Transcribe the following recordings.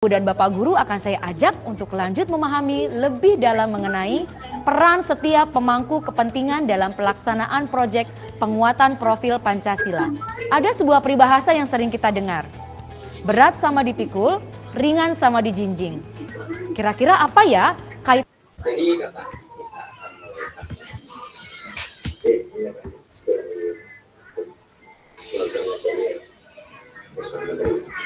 Dan Bapak Guru akan saya ajak untuk lanjut memahami lebih dalam mengenai peran setiap pemangku kepentingan dalam pelaksanaan proyek penguatan profil Pancasila. Ada sebuah peribahasa yang sering kita dengar. Berat sama dipikul, ringan sama dijinjing. Kira-kira apa ya kaitan? Jadi kata kita akan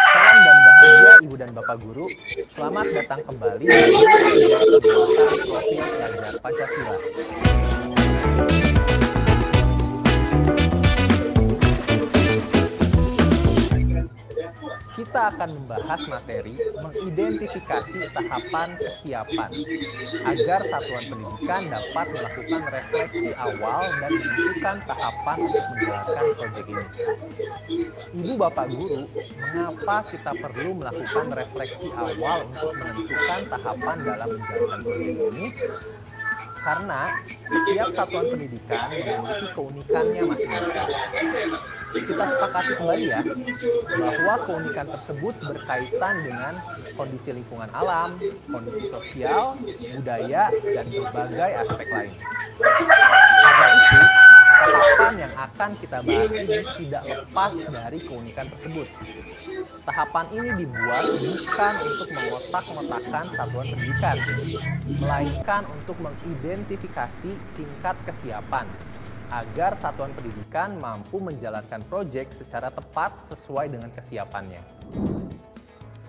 Salam dan bahagia Ibu dan Bapak Guru, selamat datang kembali di penguatan profil pelajar Pancasila. Kita akan membahas materi mengidentifikasi tahapan kesiapan agar satuan pendidikan dapat melakukan refleksi awal dan menentukan tahapan untuk menjalankan proyek ini. Ibu Bapak Guru, mengapa kita perlu melakukan refleksi awal untuk menentukan tahapan dalam menjalankan proyek ini? Karena setiap satuan pendidikan memiliki keunikannya masing-masing. Kita sepakati kembali ya, bahwa keunikan tersebut berkaitan dengan kondisi lingkungan alam, kondisi sosial, budaya, dan berbagai aspek lain. Karena itu, tahapan yang akan kita bahas ini tidak lepas dari keunikan tersebut. Tahapan ini dibuat bukan untuk mengotak-ngotakan satuan pendidikan, melainkan untuk mengidentifikasi tingkat kesiapan agar satuan pendidikan mampu menjalankan proyek secara tepat sesuai dengan kesiapannya.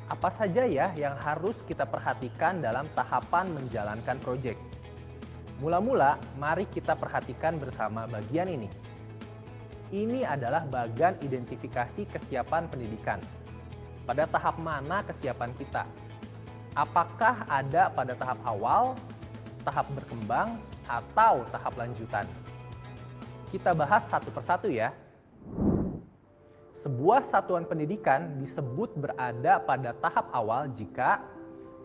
Apa saja ya yang harus kita perhatikan dalam tahapan menjalankan proyek? Mula-mula, mari kita perhatikan bersama bagian ini. Ini adalah bagian identifikasi kesiapan pendidikan. Pada tahap mana kesiapan kita? Apakah ada pada tahap awal, tahap berkembang, atau tahap lanjutan? Kita bahas satu persatu ya. Sebuah satuan pendidikan disebut berada pada tahap awal jika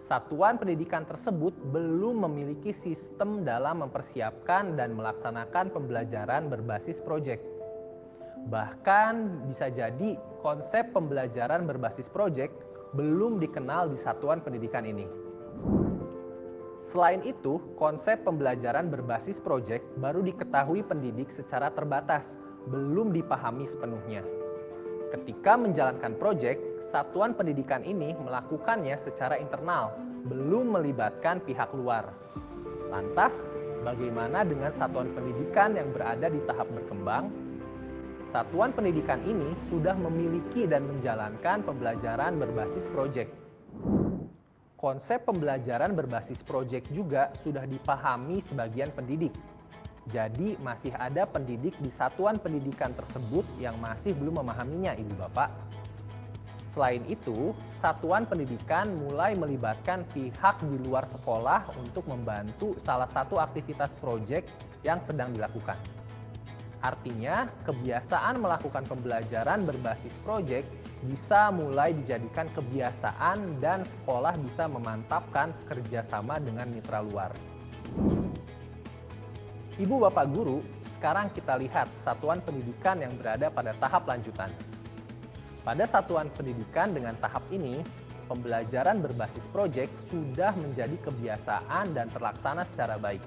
satuan pendidikan tersebut belum memiliki sistem dalam mempersiapkan dan melaksanakan pembelajaran berbasis proyek. Bahkan bisa jadi konsep pembelajaran berbasis proyek belum dikenal di satuan pendidikan ini. Selain itu, konsep pembelajaran berbasis proyek baru diketahui pendidik secara terbatas, belum dipahami sepenuhnya. Ketika menjalankan proyek, satuan pendidikan ini melakukannya secara internal, belum melibatkan pihak luar. Lantas, bagaimana dengan satuan pendidikan yang berada di tahap berkembang? Satuan pendidikan ini sudah memiliki dan menjalankan pembelajaran berbasis proyek. Konsep pembelajaran berbasis proyek juga sudah dipahami sebagian pendidik. Jadi masih ada pendidik di satuan pendidikan tersebut yang masih belum memahaminya, Ibu Bapak. Selain itu, satuan pendidikan mulai melibatkan pihak di luar sekolah untuk membantu salah satu aktivitas proyek yang sedang dilakukan. Artinya, kebiasaan melakukan pembelajaran berbasis proyek bisa mulai dijadikan kebiasaan dan sekolah bisa memantapkan kerjasama dengan mitra luar. Ibu Bapak Guru, sekarang kita lihat satuan pendidikan yang berada pada tahap lanjutan. Pada satuan pendidikan dengan tahap ini, pembelajaran berbasis proyek sudah menjadi kebiasaan dan terlaksana secara baik.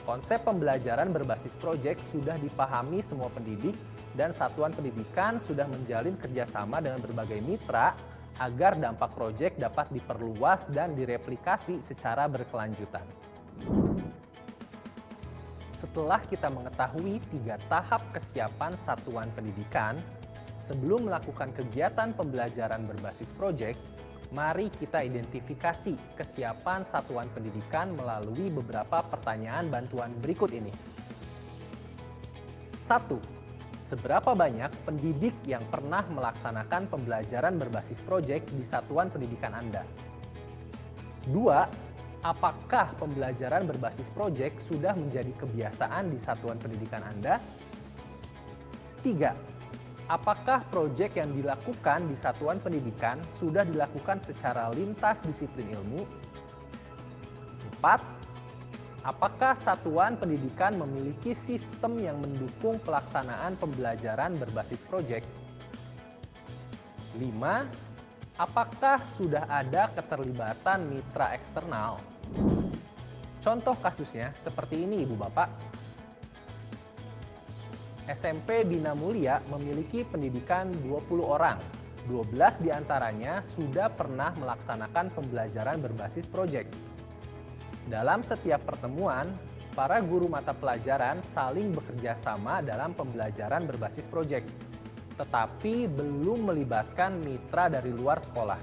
Konsep pembelajaran berbasis proyek sudah dipahami semua pendidik dan satuan pendidikan sudah menjalin kerjasama dengan berbagai mitra agar dampak proyek dapat diperluas dan direplikasi secara berkelanjutan. Setelah kita mengetahui 3 tahap kesiapan satuan pendidikan, sebelum melakukan kegiatan pembelajaran berbasis proyek, mari kita identifikasi kesiapan satuan pendidikan melalui beberapa pertanyaan bantuan berikut ini. 1. Seberapa banyak pendidik yang pernah melaksanakan pembelajaran berbasis proyek di satuan pendidikan Anda? 2. Apakah pembelajaran berbasis proyek sudah menjadi kebiasaan di satuan pendidikan Anda? 3. Apakah proyek yang dilakukan di satuan pendidikan sudah dilakukan secara lintas disiplin ilmu? 4. Apakah satuan pendidikan memiliki sistem yang mendukung pelaksanaan pembelajaran berbasis proyek? 5. Apakah sudah ada keterlibatan mitra eksternal? Contoh kasusnya seperti ini Ibu Bapak. SMP Bina Mulia memiliki pendidikan 20 orang. 12 diantaranya sudah pernah melaksanakan pembelajaran berbasis proyek. Dalam setiap pertemuan, para guru mata pelajaran saling bekerja sama dalam pembelajaran berbasis proyek, tetapi belum melibatkan mitra dari luar sekolah.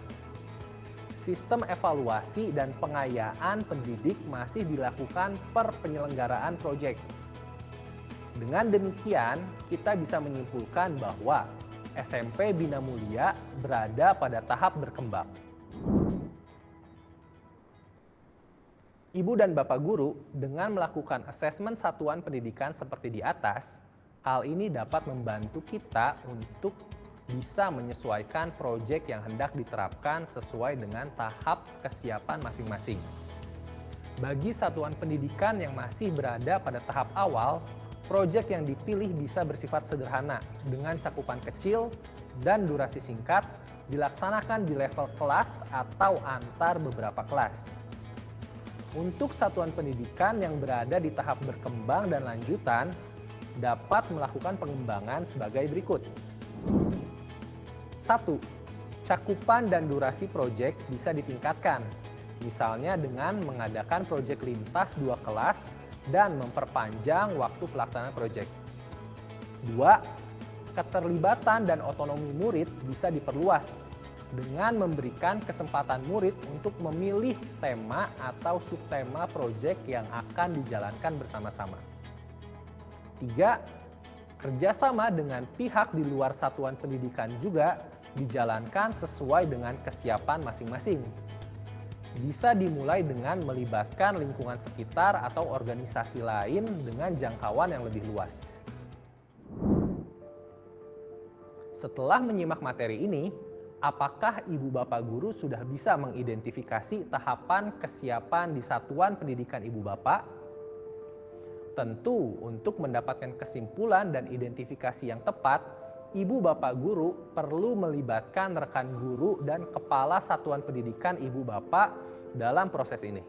Sistem evaluasi dan pengayaan pendidik masih dilakukan per penyelenggaraan proyek. Dengan demikian, kita bisa menyimpulkan bahwa SMP Bina Mulia berada pada tahap berkembang. Ibu dan Bapak Guru, dengan melakukan asesmen satuan pendidikan seperti di atas, hal ini dapat membantu kita untuk bisa menyesuaikan proyek yang hendak diterapkan sesuai dengan tahap kesiapan masing-masing. Bagi satuan pendidikan yang masih berada pada tahap awal, proyek yang dipilih bisa bersifat sederhana dengan cakupan kecil dan durasi singkat, dilaksanakan di level kelas atau antar beberapa kelas. Untuk satuan pendidikan yang berada di tahap berkembang dan lanjutan, dapat melakukan pengembangan sebagai berikut. 1. Cakupan dan durasi proyek bisa ditingkatkan, misalnya dengan mengadakan proyek lintas 2 kelas dan memperpanjang waktu pelaksanaan proyek. 2. Keterlibatan dan otonomi murid bisa diperluas dengan memberikan kesempatan murid untuk memilih tema atau subtema proyek yang akan dijalankan bersama-sama. 3. Kerjasama dengan pihak di luar satuan pendidikan juga dijalankan sesuai dengan kesiapan masing-masing. Bisa dimulai dengan melibatkan lingkungan sekitar atau organisasi lain dengan jangkauan yang lebih luas. Setelah menyimak materi ini, apakah Ibu Bapak Guru sudah bisa mengidentifikasi tahapan kesiapan di satuan pendidikan Ibu Bapak? Tentu, untuk mendapatkan kesimpulan dan identifikasi yang tepat, Ibu Bapak Guru perlu melibatkan rekan guru dan kepala satuan pendidikan Ibu Bapak dalam proses ini.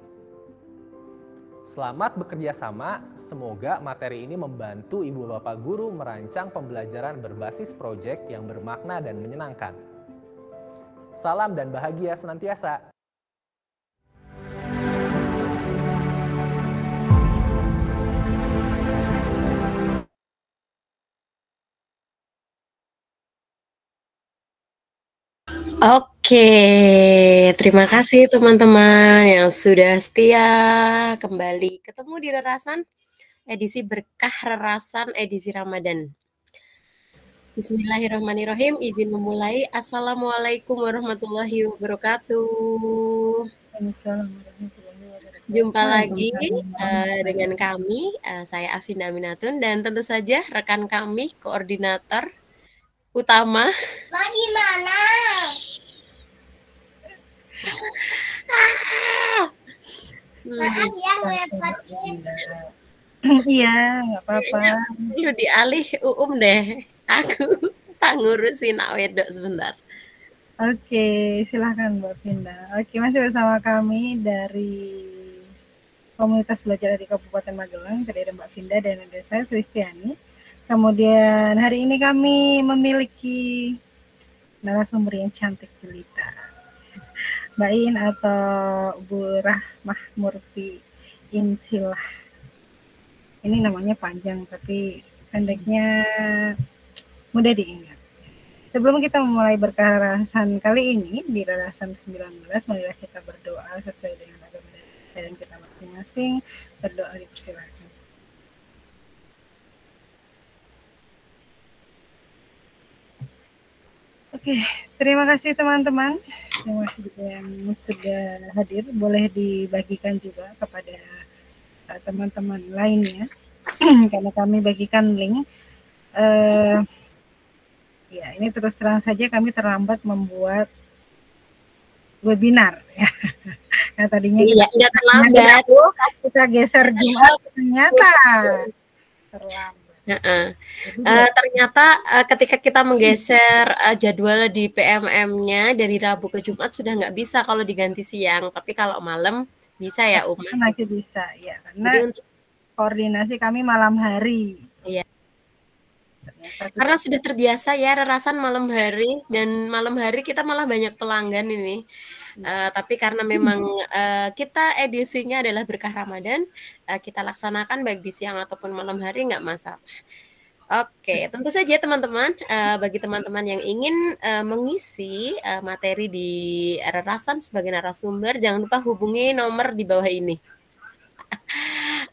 Selamat bekerja sama, semoga materi ini membantu Ibu Bapak Guru merancang pembelajaran berbasis proyek yang bermakna dan menyenangkan. Salam dan bahagia senantiasa. Oke, terima kasih teman-teman yang sudah setia kembali ketemu di Rerasan edisi Berkah Rerasan edisi Ramadan. Bismillahirrahmanirrahim, izin memulai. Assalamualaikum warahmatullahi wabarakatuh. Jumpa lagi dengan kami, saya Afinda Aminatun, dan tentu saja rekan kami, koordinator utama. Bagaimana? Maaf ya ngerepotin. Iya, nggak apa-apa. Lu dialih deh. Aku tak ngurusin nak wedok sebentar. Oke, silahkan Mbak Finda. Oke, masih bersama kami dari komunitas belajar di Kabupaten Magelang. Tadi ada Mbak Finda dan ada saya Sulistiani. Kemudian hari ini kami memiliki narasumber yang cantik jelita, Mbak In atau Bu Rahmah Murti Insilah. Ini namanya panjang tapi pendeknya mudah diingat. Sebelum kita memulai berkah rerasan kali ini di Rerasan 19, marilah kita berdoa sesuai dengan agama dan kita masing-masing. Berdoa dipersilakan. Oke, terima kasih teman-teman yang sudah hadir. Boleh dibagikan juga kepada teman-teman lainnya karena kami bagikan link. Ya, ini terus terang saja kami terlambat membuat webinar ya. Nah, tadinya Iya, nggak terlambat. kita geser Jumat, ternyata terlambat. Ternyata ketika kita menggeser jadwal di PMM-nya dari Rabu ke Jumat sudah nggak bisa kalau diganti siang, tapi kalau malam bisa ya Mas? Masih bisa ya, karena Jadi untuk koordinasi kami malam hari. Iya. Karena sudah terbiasa ya rerasan malam hari, dan malam hari kita malah banyak pelanggan ini. Tapi karena memang kita edisinya adalah berkah Ramadan, kita laksanakan baik di siang ataupun malam hari nggak masalah. Oke, tentu saja teman-teman, bagi teman-teman yang ingin mengisi materi di rerasan sebagai narasumber, jangan lupa hubungi nomor di bawah ini.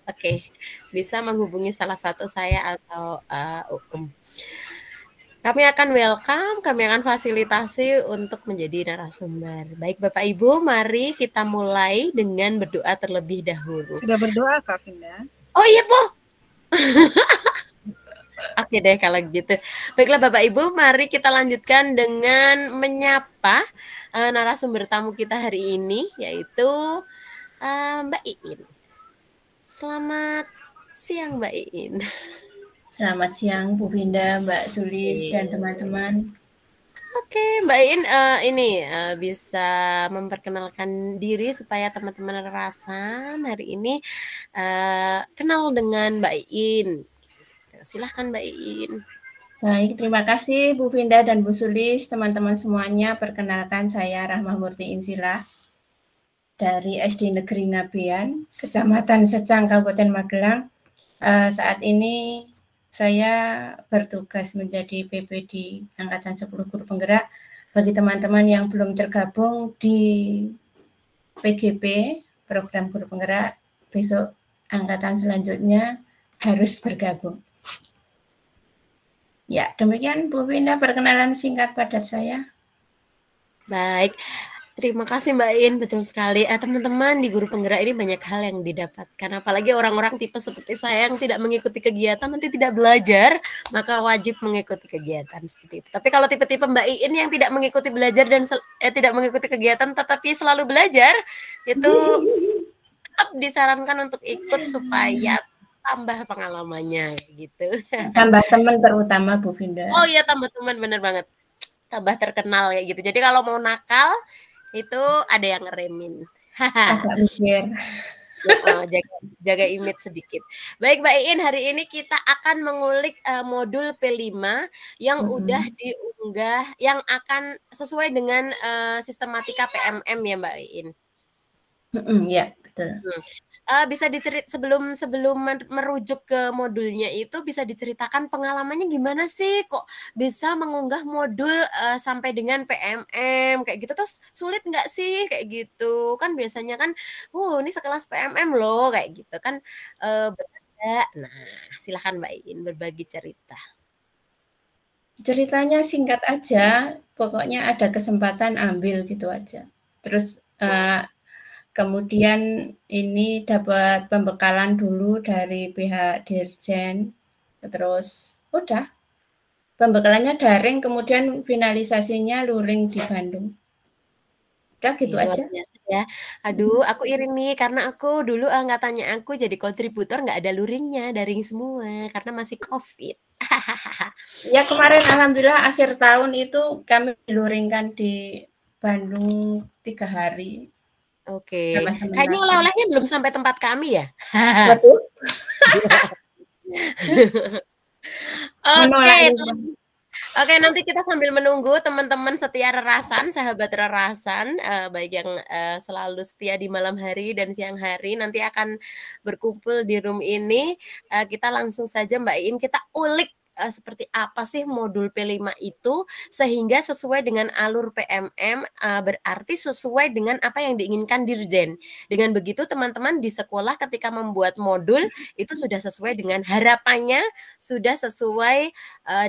Oke, bisa menghubungi salah satu saya atau kami akan welcome, kami akan fasilitasi untuk menjadi narasumber. Baik Bapak Ibu, mari kita mulai dengan berdoa terlebih dahulu. Sudah berdoa Kak Vinda? Oh iya Bu. Oke deh kalau gitu. Baiklah Bapak Ibu, mari kita lanjutkan dengan menyapa narasumber tamu kita hari ini, yaitu Mbak Iin. Selamat siang Mbak Iin. Selamat siang Bu Vinda, Mbak Sulis, dan teman-teman. Oke, Mbak Iin ini bisa memperkenalkan diri supaya teman-teman rerasan hari ini kenal dengan Mbak Iin. Silahkan Mbak Iin. Baik, terima kasih Bu Vinda dan Bu Sulis, teman-teman semuanya. Perkenalkan saya Rahmah Murti Insila dari SD Negeri Ngabean, Kecamatan Secang, Kabupaten Magelang. Saat ini saya bertugas menjadi PP di Angkatan 10 Guru Penggerak. Bagi teman-teman yang belum tergabung di PGP, Program Guru Penggerak, besok angkatan selanjutnya harus bergabung. Ya, demikian Bu Vinda perkenalan singkat padat saya. Baik, terima kasih Mbak In, betul sekali. Teman-teman di Guru Penggerak ini banyak hal yang didapatkan, apalagi orang-orang tipe seperti saya yang tidak mengikuti kegiatan, nanti tidak belajar, maka wajib mengikuti kegiatan seperti itu. Tapi kalau tipe-tipe Mbak In yang tidak mengikuti belajar dan tidak mengikuti kegiatan, tetapi selalu belajar, itu tetap disarankan untuk ikut supaya tambah pengalamannya gitu. Tambah teman terutama Bu Vinda. Oh iya, tambah teman, bener banget. Tambah terkenal kayak gitu. Jadi kalau mau nakal itu ada yang ngeremin. Agak mikir. Jaga image sedikit. Baik Mbak Iin, hari ini kita akan mengulik modul P5 yang udah diunggah, yang akan sesuai dengan sistematika PMM ya Mbak Iin. Ya, betul. Bisa sebelum merujuk ke modulnya itu bisa diceritakan pengalamannya gimana sih kok bisa mengunggah modul sampai dengan PMM kayak gitu, terus sulit nggak sih kayak gitu kan, biasanya kan ini sekelas PMM loh kayak gitu kan, berbeda. Nah silakan Mbak Iin berbagi cerita. Ceritanya singkat aja, pokoknya ada kesempatan ambil gitu aja. Terus kemudian ini dapat pembekalan dulu dari pihak Dirjen, terus udah pembekalannya daring, kemudian finalisasinya luring di Bandung. Udah gitu aja. Ya. Aduh, aku iri nih karena aku dulu angkatannya aku jadi kontributor nggak ada luringnya, daring semua karena masih COVID. Ya kemarin alhamdulillah akhir tahun itu kami luringkan di Bandung 3 hari. Oke, kayaknya oleh-olehnya belum sampai tempat kami ya. Betul. Oke, nanti kita sambil menunggu teman-teman setia rerasan, sahabat rerasan, baik yang selalu setia di malam hari dan siang hari, nanti akan berkumpul di room ini. Kita langsung saja Mbak Iin, kita ulik seperti apa sih modul P5 itu sehingga sesuai dengan alur PMM, berarti sesuai dengan apa yang diinginkan Dirjen. Dengan begitu teman-teman di sekolah ketika membuat modul itu sudah sesuai dengan harapannya, sudah sesuai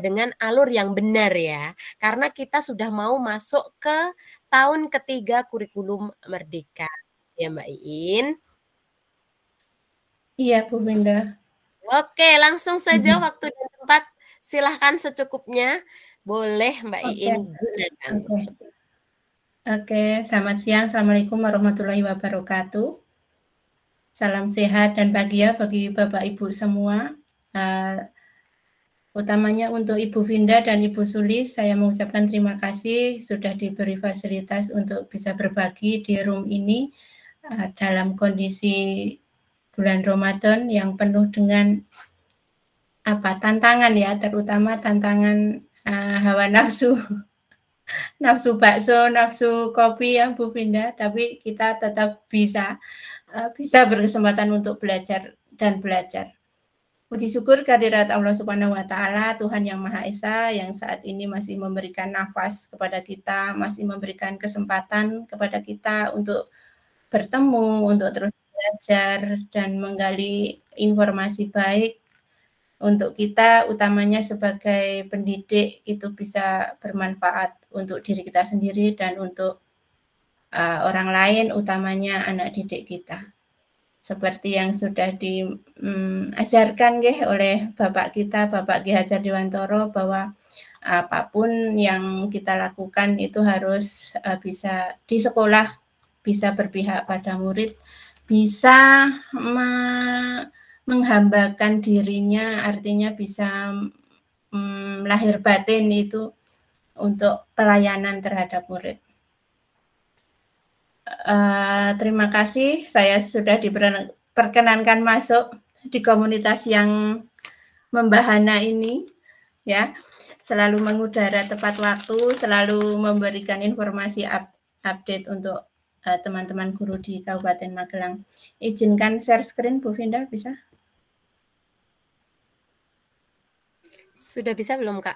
dengan alur yang benar ya. Karena kita sudah mau masuk ke tahun ketiga kurikulum Merdeka. Ya Mbak Iin? Iya Bu Vinda. Oke, langsung saja waktu dan tempat silahkan secukupnya, boleh Mbak Iin gunakan. Oke, selamat siang. Assalamualaikum warahmatullahi wabarakatuh. Salam sehat dan bahagia bagi Bapak Ibu semua. Utamanya untuk Ibu Vinda dan Ibu Sulis, saya mengucapkan terima kasih sudah diberi fasilitas untuk bisa berbagi di room ini dalam kondisi bulan Ramadan yang penuh dengan tantangan ya, terutama tantangan hawa nafsu. Nafsu bakso, nafsu kopi ya Bu Vinda, tapi kita tetap bisa berkesempatan untuk belajar dan belajar. Puji syukur kehadirat Allah Subhanahu wa taala, Tuhan yang Maha Esa yang saat ini masih memberikan nafas kepada kita, masih memberikan kesempatan kepada kita untuk bertemu, untuk terus belajar dan menggali informasi baik untuk kita, utamanya sebagai pendidik, itu bisa bermanfaat untuk diri kita sendiri dan untuk orang lain, utamanya anak didik kita. Seperti yang sudah diajarkan oleh Bapak kita, Bapak Ki Hajar Dewantoro, bahwa apapun yang kita lakukan itu harus bisa di sekolah, bisa berpihak pada murid, bisa menghambakan dirinya, artinya bisa lahir batin itu untuk pelayanan terhadap murid. Terima kasih, saya sudah diperkenankan masuk di komunitas yang membahana ini, ya, selalu mengudara tepat waktu, selalu memberikan informasi update untuk teman-teman guru di Kabupaten Magelang. Izinkan share screen, Bu Vinda, bisa? Sudah bisa belum, Kak?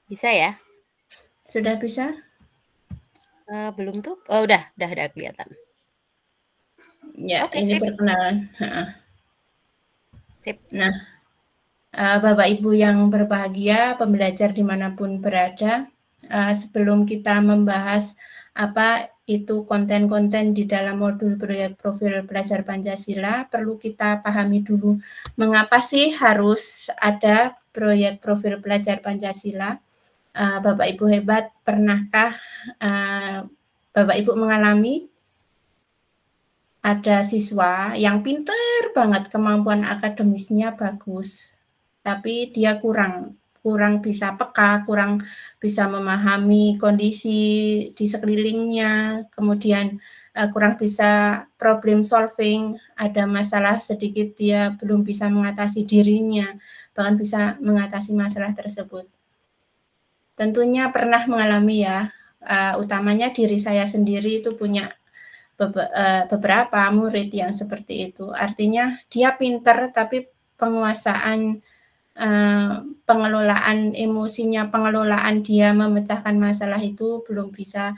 Bisa ya? Sudah bisa? Belum tuh? Oh, udah kelihatan. Ya, Oke, ini sip. perkenalan. Sip. Nah, Bapak Ibu yang berbahagia, pembelajar dimanapun berada, sebelum kita membahas apa itu konten-konten di dalam modul proyek profil pelajar Pancasila, perlu kita pahami dulu mengapa sih harus ada proyek profil pelajar Pancasila. Bapak Ibu hebat, pernahkah Bapak Ibu mengalami ada siswa yang pintar banget, kemampuan akademisnya bagus, tapi dia kurang bisa peka, kurang bisa memahami kondisi di sekelilingnya, kemudian kurang bisa problem solving, ada masalah sedikit dia belum bisa mengatasi dirinya, bahkan bisa mengatasi masalah tersebut. Tentunya pernah mengalami ya, utamanya diri saya sendiri itu punya beberapa murid yang seperti itu. Artinya dia pintar tapi penguasaan pengelolaan emosinya, pengelolaan dia memecahkan masalah itu belum bisa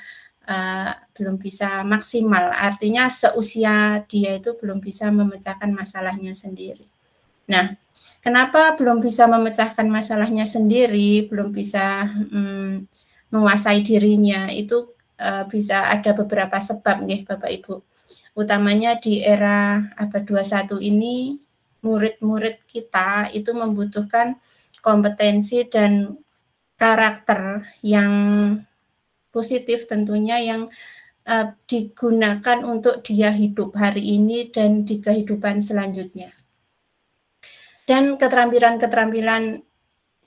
maksimal. Artinya seusia dia itu belum bisa memecahkan masalahnya sendiri. Nah, kenapa belum bisa memecahkan masalahnya sendiri, belum bisa menguasai dirinya, itu bisa ada beberapa sebab nih Bapak Ibu. Utamanya di era abad 21 ini, murid-murid kita itu membutuhkan kompetensi dan karakter yang positif tentunya, yang digunakan untuk dia hidup hari ini dan di kehidupan selanjutnya. Dan keterampilan-keterampilan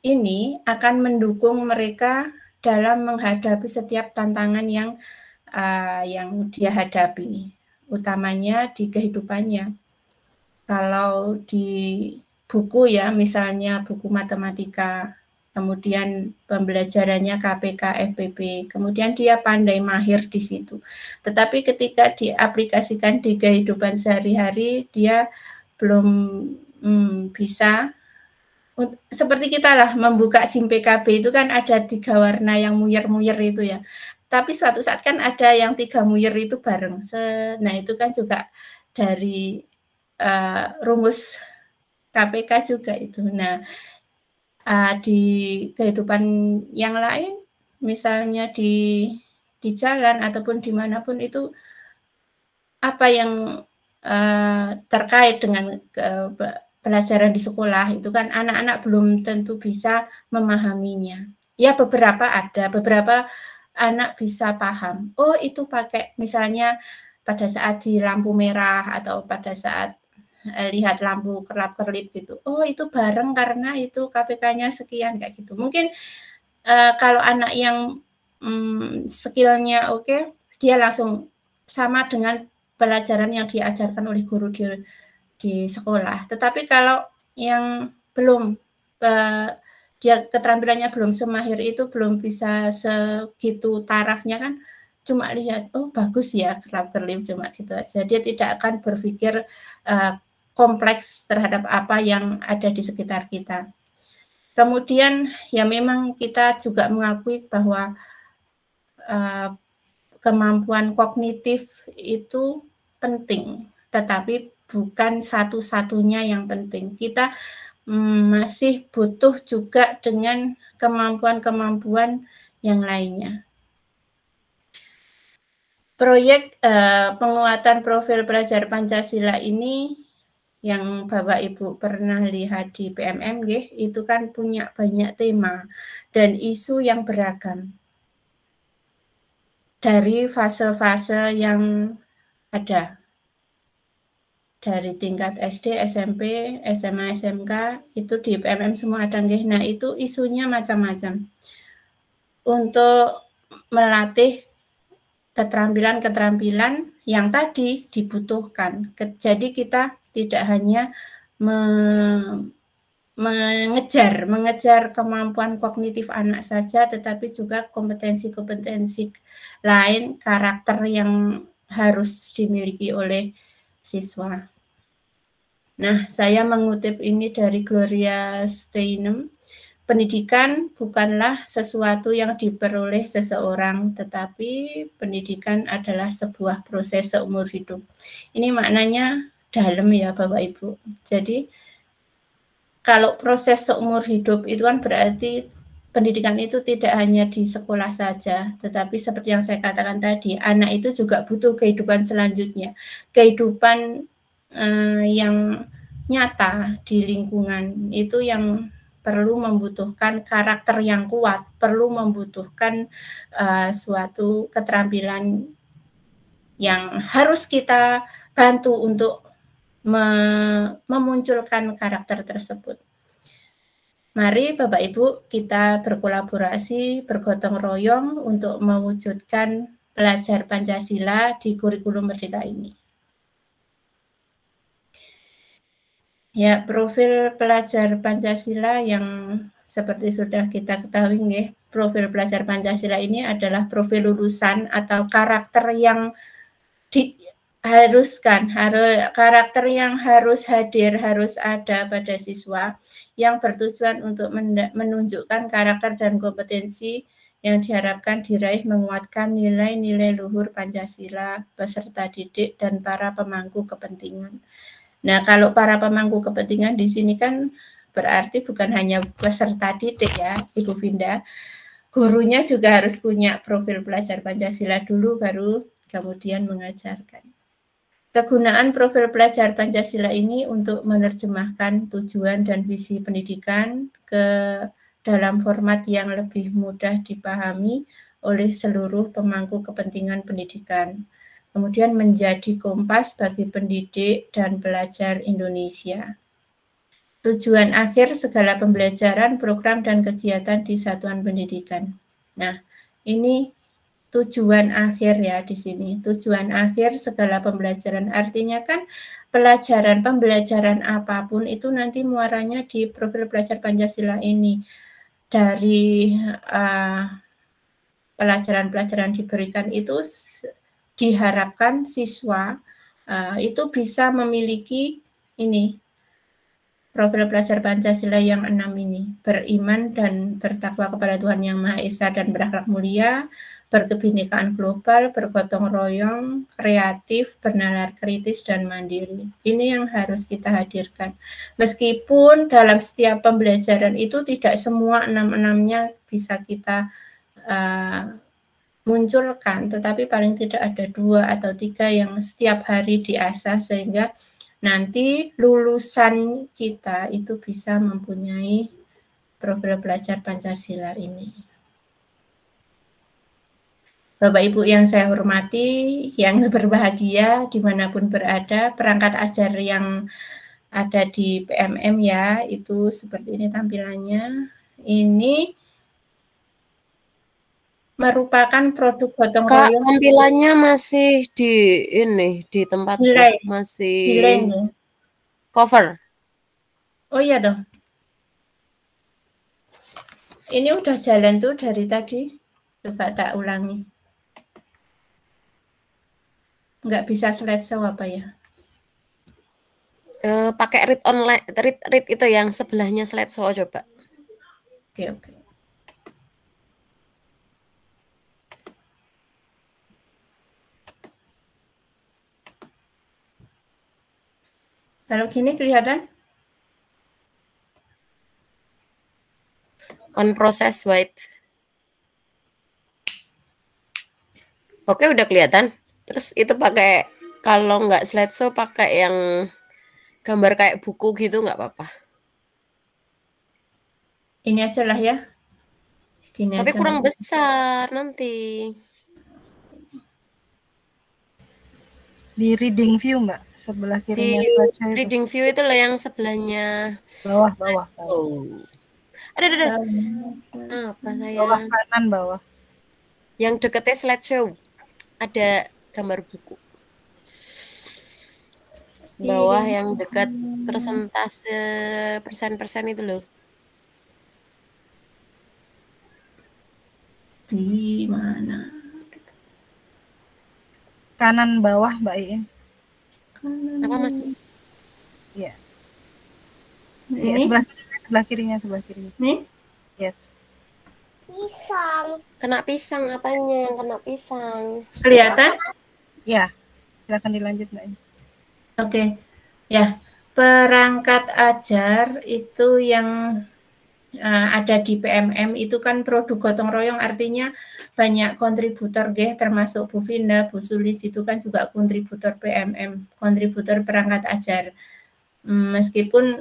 ini akan mendukung mereka dalam menghadapi setiap tantangan yang dia hadapi, utamanya di kehidupannya. Kalau di buku ya, misalnya buku matematika, kemudian pembelajarannya KPK, FPP, kemudian dia pandai mahir di situ. Tetapi ketika diaplikasikan di kehidupan sehari-hari, dia belum bisa. Seperti kita lah membuka SIM PKB itu kan ada 3 warna yang muyer-muyer itu ya. Tapi suatu saat kan ada yang 3 muyer itu bareng. Nah itu kan juga dari rumus KPK juga itu. Nah di kehidupan yang lain, misalnya di jalan ataupun dimanapun itu, apa yang terkait dengan pelajaran di sekolah itu kan anak-anak belum tentu bisa memahaminya. Ya beberapa ada, beberapa anak bisa paham. Oh itu pakai misalnya pada saat di lampu merah atau pada saat lihat lampu kerlap-kerlip gitu. Oh itu bareng karena itu KPK-nya sekian kayak gitu. Mungkin kalau anak yang skillnya oke, dia langsung sama dengan pelajaran yang diajarkan oleh guru di sekolah. Tetapi kalau yang belum dia keterampilannya belum semahir itu, belum bisa segitu tarafnya kan, cuma lihat oh bagus ya kerlap-kerlip cuma gitu aja. Dia tidak akan berpikir kompleks terhadap apa yang ada di sekitar kita. Kemudian ya memang kita juga mengakui bahwa kemampuan kognitif itu penting, tetapi bukan satu-satunya yang penting. Kita masih butuh juga dengan kemampuan-kemampuan yang lainnya. Proyek penguatan profil pelajar Pancasila ini yang Bapak Ibu pernah lihat di PMM, itu kan punya banyak tema dan isu yang beragam. Dari fase-fase yang ada, dari tingkat SD, SMP, SMA, SMK, itu di PMM semua ada. Nah, itu isunya macam-macam. Untuk melatih keterampilan-keterampilan yang tadi dibutuhkan. Jadi kita tidak hanya mengejar kemampuan kognitif anak saja, tetapi juga kompetensi-kompetensi lain, karakter yang harus dimiliki oleh siswa. Nah, saya mengutip ini dari Gloria Steinem. Pendidikan bukanlah sesuatu yang diperoleh seseorang, tetapi pendidikan adalah sebuah proses seumur hidup. Ini maknanya dalam ya Bapak Ibu. Jadi kalau proses seumur hidup itu kan berarti pendidikan itu tidak hanya di sekolah saja, tetapi seperti yang saya katakan tadi, anak itu juga butuh kehidupan selanjutnya, kehidupan yang nyata di lingkungan itu yang perlu membutuhkan karakter yang kuat, perlu membutuhkan suatu keterampilan yang harus kita bantu untuk memunculkan karakter tersebut. Mari Bapak Ibu kita berkolaborasi, bergotong royong untuk mewujudkan pelajar Pancasila di kurikulum Merdeka ini. Ya, profil pelajar Pancasila yang seperti sudah kita ketahui, profil pelajar Pancasila ini adalah profil lulusan atau karakter yang karakter yang harus hadir, harus ada pada siswa, yang bertujuan untuk menunjukkan karakter dan kompetensi yang diharapkan diraih menguatkan nilai-nilai luhur Pancasila, peserta didik, dan para pemangku kepentingan. Nah, kalau para pemangku kepentingan di sini kan berarti bukan hanya peserta didik ya, Ibu Finda. Gurunya juga harus punya profil pelajar Pancasila dulu, baru kemudian mengajarkan. Kegunaan profil pelajar Pancasila ini untuk menerjemahkan tujuan dan visi pendidikan ke dalam format yang lebih mudah dipahami oleh seluruh pemangku kepentingan pendidikan. Kemudian menjadi kompas bagi pendidik dan pelajar Indonesia. Tujuan akhir segala pembelajaran, program, dan kegiatan di satuan pendidikan. Nah, ini tujuan akhir ya di sini. Tujuan akhir segala pembelajaran. Artinya kan pembelajaran apapun itu nanti muaranya di profil pelajar Pancasila ini. Dari pelajaran-pelajaran diberikan itu diharapkan siswa itu bisa memiliki ini profil pelajar Pancasila yang 6 ini. Beriman dan bertakwa kepada Tuhan Yang Maha Esa dan berakhlak mulia, berkebinekaan global, bergotong royong, kreatif, bernalar kritis, dan mandiri. Ini yang harus kita hadirkan. Meskipun dalam setiap pembelajaran itu tidak semua 6-6-nya bisa kita dimunculkan, tetapi paling tidak ada 2 atau 3 yang setiap hari diasah sehingga nanti lulusan kita itu bisa mempunyai profil pelajar Pancasila ini. Bapak Ibu yang saya hormati, yang berbahagia dimanapun berada, perangkat ajar yang ada di PMM ya, itu seperti ini tampilannya. Ini merupakan produk gotong Kak, royong. tampilannya masih di tempatku Delay. masih Delay nih. cover. Oh iya toh. Ini udah jalan tuh dari tadi. Coba tak ulangi. Nggak bisa slideshow apa ya? Pakai read online, read itu yang sebelahnya slideshow coba. Oke. Kalau gini kelihatan? On process white. Oke, udah kelihatan. Terus itu pakai, kalau nggak slideshow pakai yang gambar kayak buku gitu nggak apa-apa. Ini aja lah ya. Gini Tapi aja. kurang besar nanti. Di reading view Mbak, sebelah Di kirinya slideshow itu. reading view itu lah yang sebelahnya. Bawah. Oh. Ada. Apa saya? Bawah kanan bawah. Yang deketnya slideshow. Ada gambar buku. Bawah yang dekat persentase persen-persen itu loh. Di mana? Kanan bawah Mbak Iin. Apa Mas? Iya. Ini? Sebelah kirinya. Nih? Yes. Pisang. Kena pisang apanya yang kena pisang? Kelihatan? Ya. Silakan dilanjut Mbak Iin. Oke. Ya, perangkat ajar itu yang ada di PMM itu kan produk gotong royong, artinya banyak kontributor termasuk Bu Finda, Bu Sulis itu kan juga kontributor PMM, kontributor perangkat ajar. Meskipun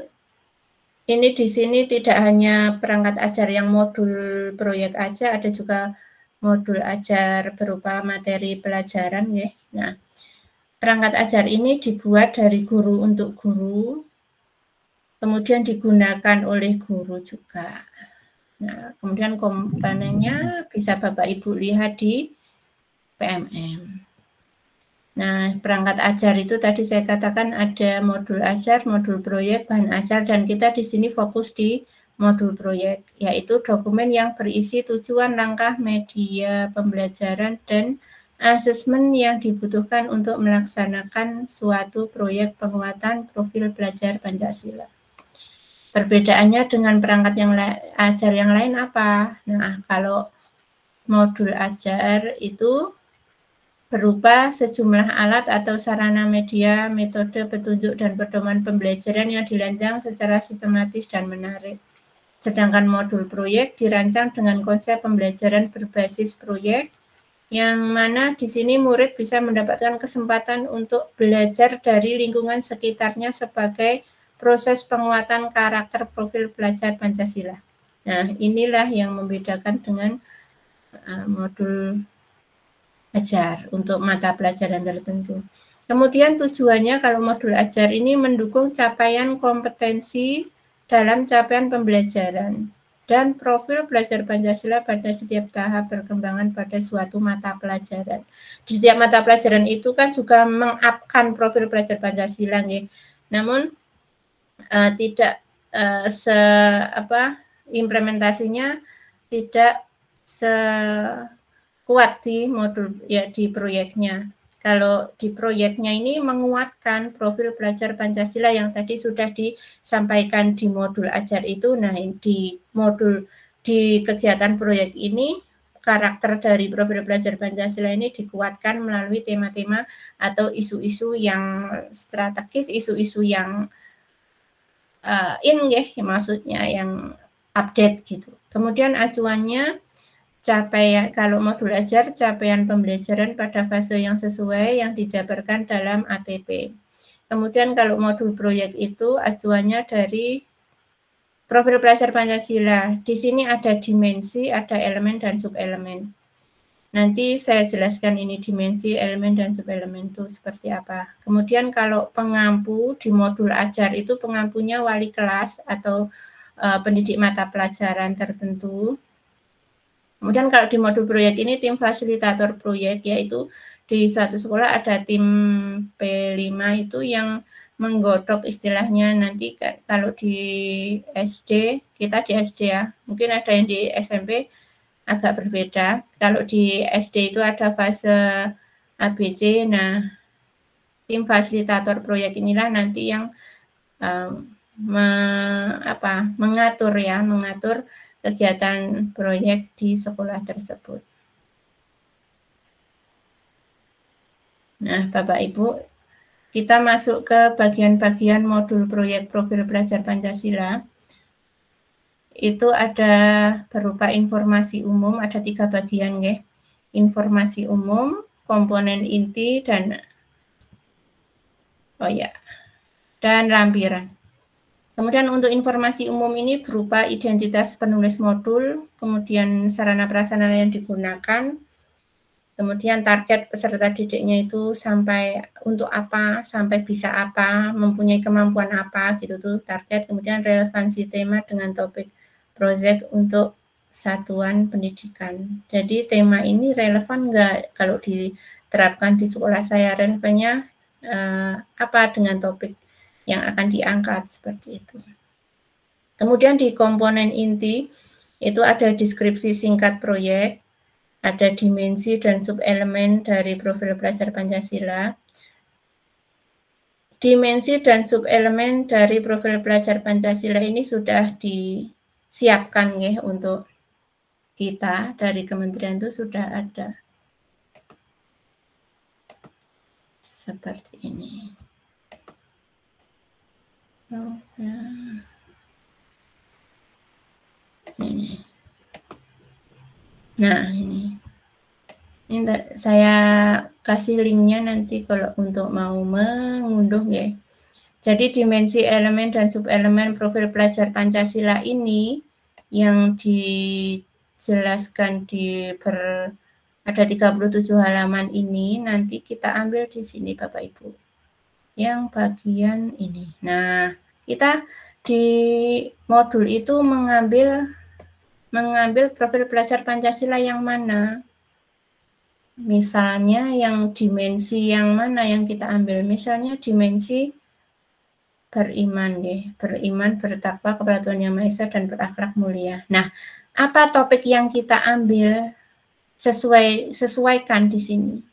ini di sini tidak hanya perangkat ajar yang modul proyek aja, ada juga modul ajar berupa materi pelajaran ya. Nah, perangkat ajar ini dibuat dari guru untuk guru, kemudian digunakan oleh guru juga. Nah, kemudian komponennya bisa Bapak Ibu lihat di PMM. Nah, perangkat ajar itu tadi saya katakan ada modul ajar, modul proyek, bahan ajar, dan kita di sini fokus di modul proyek, yaitu dokumen yang berisi tujuan, langkah, media pembelajaran, dan asesmen yang dibutuhkan untuk melaksanakan suatu proyek penguatan profil belajar Pancasila. Perbedaannya dengan perangkat ajar yang lain apa? Nah, kalau modul ajar itu berupa sejumlah alat atau sarana media, metode, petunjuk, dan pedoman pembelajaran yang dirancang secara sistematis dan menarik. Sedangkan modul proyek dirancang dengan konsep pembelajaran berbasis proyek, yang mana di sini murid bisa mendapatkan kesempatan untuk belajar dari lingkungan sekitarnya sebagai proses penguatan karakter profil belajar Pancasila. Nah, inilah yang membedakan dengan modul ajar untuk mata pelajaran tertentu. Kemudian tujuannya kalau modul ajar ini mendukung capaian kompetensi dalam capaian pembelajaran dan profil belajar Pancasila pada setiap tahap perkembangan pada suatu mata pelajaran. Di setiap mata pelajaran itu kan juga mengupkan profil belajar Pancasila, nih. Namun tidak implementasinya tidak kuat di modul ya di proyeknya. Kalau di proyeknya ini menguatkan profil belajar Pancasila yang tadi sudah disampaikan di modul ajar itu. Nah, di kegiatan proyek ini karakter dari profil belajar Pancasila ini dikuatkan melalui tema-tema atau isu-isu yang strategis, isu-isu yang maksudnya yang update gitu. Kemudian acuannya kalau modul ajar, capaian pembelajaran pada fase yang sesuai yang dijabarkan dalam ATP. Kemudian kalau modul proyek itu acuannya dari profil pelajar Pancasila. Di sini ada dimensi, ada elemen dan subelemen. Nanti saya jelaskan ini dimensi, elemen, dan subelemen itu seperti apa. Kemudian kalau pengampu di modul ajar itu pengampunya wali kelas atau pendidik mata pelajaran tertentu. Kemudian kalau di modul proyek ini tim fasilitator proyek, yaitu di suatu sekolah ada tim P5 itu yang menggodok istilahnya. Nanti kalau di SD, kita di SD ya, mungkin ada yang di SMP agak berbeda. Kalau di SD itu ada fase ABC, nah tim fasilitator proyek inilah nanti yang mengatur kegiatan proyek di sekolah tersebut. Nah, Bapak Ibu, kita masuk ke bagian-bagian modul proyek profil pelajar Pancasila. Itu ada berupa informasi umum, ada 3 bagian ya. Informasi umum, komponen inti, dan lampiran. Kemudian untuk informasi umum ini berupa identitas penulis modul, kemudian sarana prasarana yang digunakan, kemudian target peserta didiknya itu sampai untuk apa, sampai bisa apa, mempunyai kemampuan apa, gitu tuh target. Kemudian relevansi tema dengan topik proyek untuk satuan pendidikan. Jadi tema ini relevan nggak kalau diterapkan di sekolah saya, relevannya apa dengan topik yang akan diangkat, seperti itu. Kemudian di komponen inti itu ada deskripsi singkat proyek, ada dimensi dan subelemen dari profil pelajar Pancasila. Dimensi dan subelemen dari profil pelajar Pancasila ini sudah disiapkan ya untuk kita dari kementerian, itu sudah ada. Seperti ini. Ini. Nah, ini saya kasih linknya nanti kalau untuk mau mengunduh ya. Jadi dimensi, elemen, dan subelemen profil pelajar Pancasila ini yang dijelaskan ada 37 halaman ini, nanti kita ambil di sini Bapak Ibu. Yang bagian ini. Nah, kita di modul itu mengambil profil pelajar Pancasila yang mana? Misalnya yang dimensi yang mana yang kita ambil? Misalnya dimensi beriman, beriman, bertakwa kepada Tuhan Yang Maha Esa dan berakhlak mulia. Nah, apa topik yang kita ambil? Sesuaikan di sini.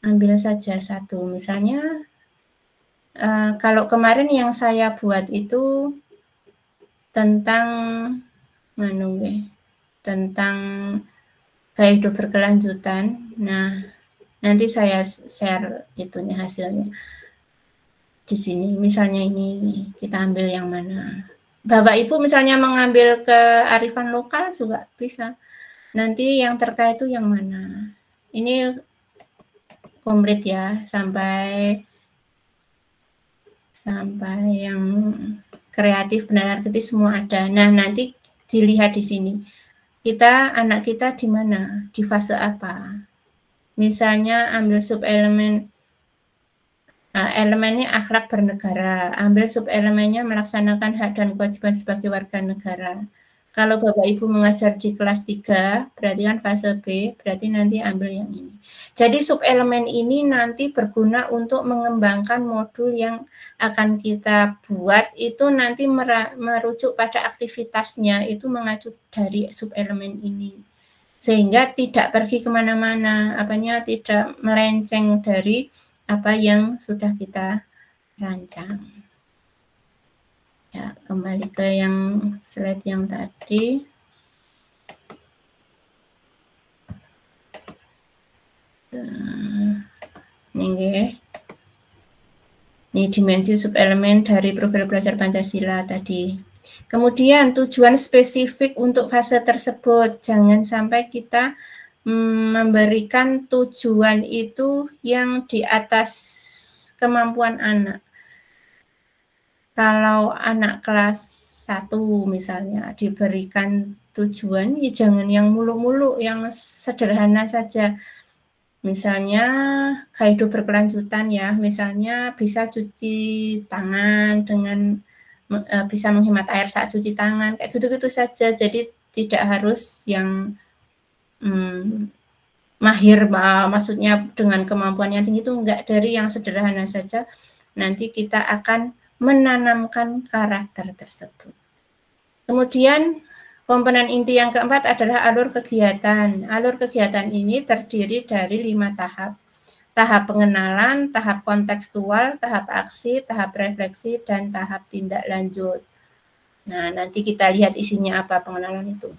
Ambil saja satu. Misalnya kalau kemarin yang saya buat itu tentang tentang gaya hidup berkelanjutan. Nah, nanti saya share itunya hasilnya di sini. Misalnya ini kita ambil yang mana. Bapak Ibu misalnya mengambil kearifan lokal juga bisa. Nanti yang terkait itu yang mana. Ini komplit ya sampai yang kreatif, benar kritis semua ada. Nah, nanti dilihat di sini. Anak kita di mana? Di fase apa? Misalnya ambil subelemen, elemennya akhlak bernegara. Ambil subelemennya melaksanakan hak dan kewajiban sebagai warga negara. Kalau Bapak Ibu mengajar di kelas 3, berarti kan fase B, berarti nanti ambil yang ini. Jadi subelemen ini nanti berguna untuk mengembangkan modul yang akan kita buat, itu nanti merujuk pada aktivitasnya, itu mengacu dari subelemen ini. Sehingga tidak pergi kemana-mana, tidak melenceng dari apa yang sudah kita rancang. Ya, kembali ke yang slide yang tadi. Ini dimensi subelemen dari profil pelajar Pancasila tadi. Kemudian tujuan spesifik untuk fase tersebut, jangan sampai kita memberikan tujuan itu yang di atas kemampuan anak. Kalau anak kelas 1 misalnya diberikan tujuan, ya jangan yang muluk-muluk, yang sederhana saja. Misalnya gaya hidup berkelanjutan ya, misalnya bisa cuci tangan dengan bisa menghemat air saat cuci tangan, kayak gitu-gitu saja. Jadi tidak harus yang mahir, maksudnya dengan kemampuan yang tinggi, itu enggak, dari yang sederhana saja. Nanti kita akan menanamkan karakter tersebut. Kemudian komponen inti yang keempat adalah alur kegiatan. Alur kegiatan ini terdiri dari 5 tahap. Tahap pengenalan, tahap kontekstual, tahap aksi, tahap refleksi, dan tahap tindak lanjut. Nah, nanti kita lihat isinya apa pengenalan itu.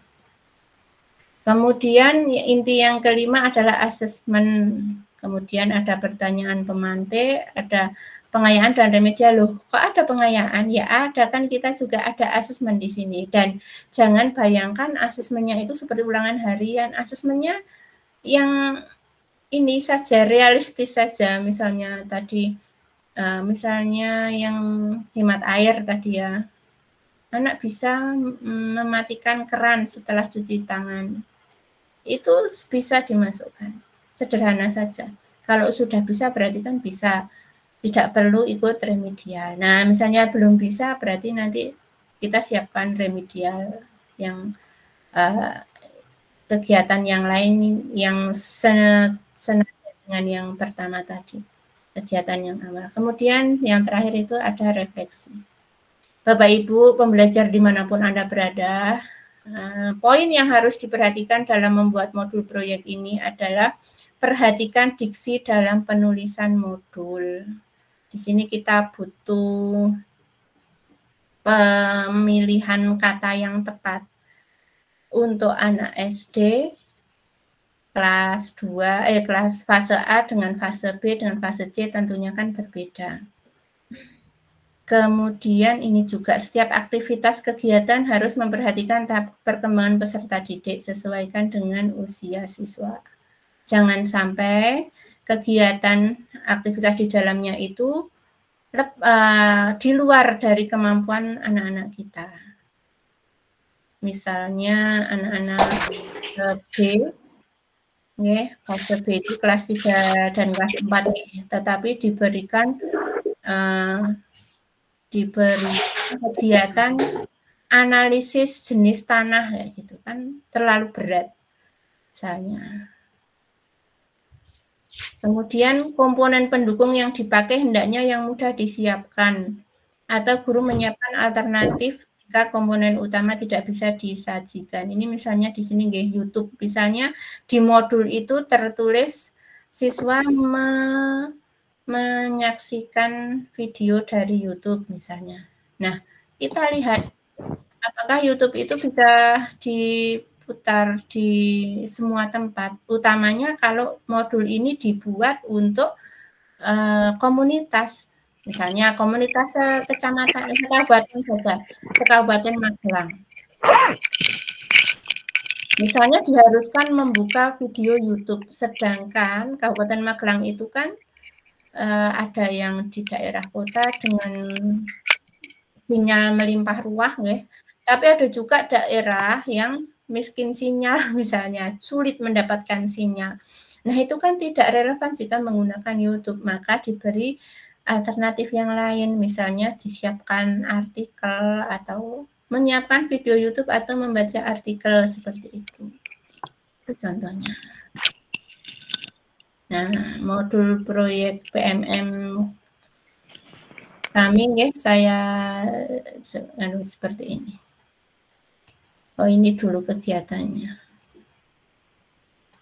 Kemudian inti yang kelima adalah asesmen. Kemudian ada pertanyaan pemantik, ada pengayaan dan remedial. Loh, kok ada pengayaan? Ya ada, kan kita juga ada asesmen di sini. Dan jangan bayangkan asesmennya itu seperti ulangan harian. Asesmennya yang ini saja, realistis saja. Misalnya tadi, misalnya yang hemat air tadi ya. Anak bisa mematikan keran setelah cuci tangan. Itu bisa dimasukkan. Sederhana saja. Kalau sudah bisa berarti kan bisa. Tidak perlu ikut remedial. Nah, misalnya belum bisa, berarti nanti kita siapkan remedial yang kegiatan yang lain yang senada dengan yang pertama tadi. Kegiatan yang awal. Kemudian yang terakhir itu ada refleksi. Bapak Ibu, pembelajar dimanapun Anda berada, poin yang harus diperhatikan dalam membuat modul proyek ini adalah perhatikan diksi dalam penulisan modul. Di sini kita butuh pemilihan kata yang tepat. Untuk anak SD kelas 2, kelas fase A dengan fase B dengan fase C tentunya kan berbeda. Kemudian ini juga setiap aktivitas kegiatan harus memperhatikan tahap perkembangan peserta didik, sesuaikan dengan usia siswa. Jangan sampai kegiatan aktivitas di dalamnya itu di luar dari kemampuan anak-anak kita. Misalnya anak-anak B, fase B itu kelas 3 dan kelas 4, tetapi diberikan kegiatan analisis jenis tanah kayak gitu kan, terlalu berat misalnya. Kemudian komponen pendukung yang dipakai hendaknya yang mudah disiapkan, atau guru menyiapkan alternatif jika komponen utama tidak bisa disajikan. Ini misalnya di sini YouTube, misalnya di modul itu tertulis siswa menyaksikan video dari YouTube misalnya. Nah, kita lihat apakah YouTube itu bisa diputar di semua tempat. Utamanya kalau modul ini dibuat untuk komunitas. Misalnya komunitas kecamatan, kabupaten saja, Kabupaten Magelang. Misalnya diharuskan membuka video YouTube, sedangkan Kabupaten Magelang itu kan ada yang di daerah kota dengan sinyal melimpah ruah, tapi ada juga daerah yang miskin sinyal, misalnya sulit mendapatkan sinyal. Nah, itu kan tidak relevan jika menggunakan YouTube, maka diberi alternatif yang lain, misalnya disiapkan artikel atau menyiapkan video YouTube atau membaca artikel seperti itu. Itu contohnya. Nah, modul proyek PMM kami saya seperti ini. Oh, ini dulu kegiatannya.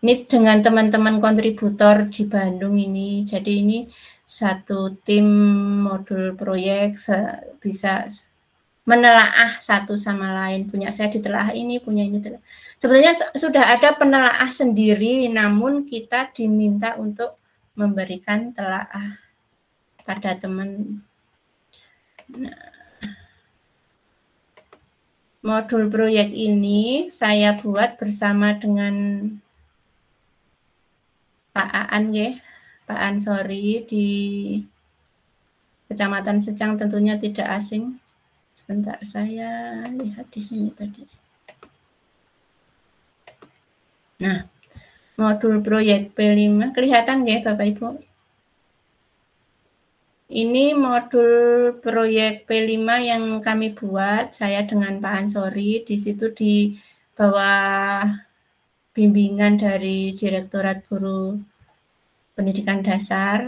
Ini dengan teman-teman kontributor di Bandung ini. Jadi ini satu tim modul proyek bisa menelaah satu sama lain. Punya saya ditelaah ini, punya ini. Sebenarnya sudah ada penelaah sendiri, namun kita diminta untuk memberikan telaah pada teman. Nah, modul proyek ini saya buat bersama dengan Pak Aan ya, Pak Ansori di Kecamatan Secang, tentunya tidak asing. Sebentar saya lihat di sini tadi. Nah, modul proyek P5 kelihatan ya Bapak Ibu? Ini modul proyek P5 yang kami buat, saya dengan Pak Ansori, di situ di bawah bimbingan dari Direktorat Guru Pendidikan Dasar.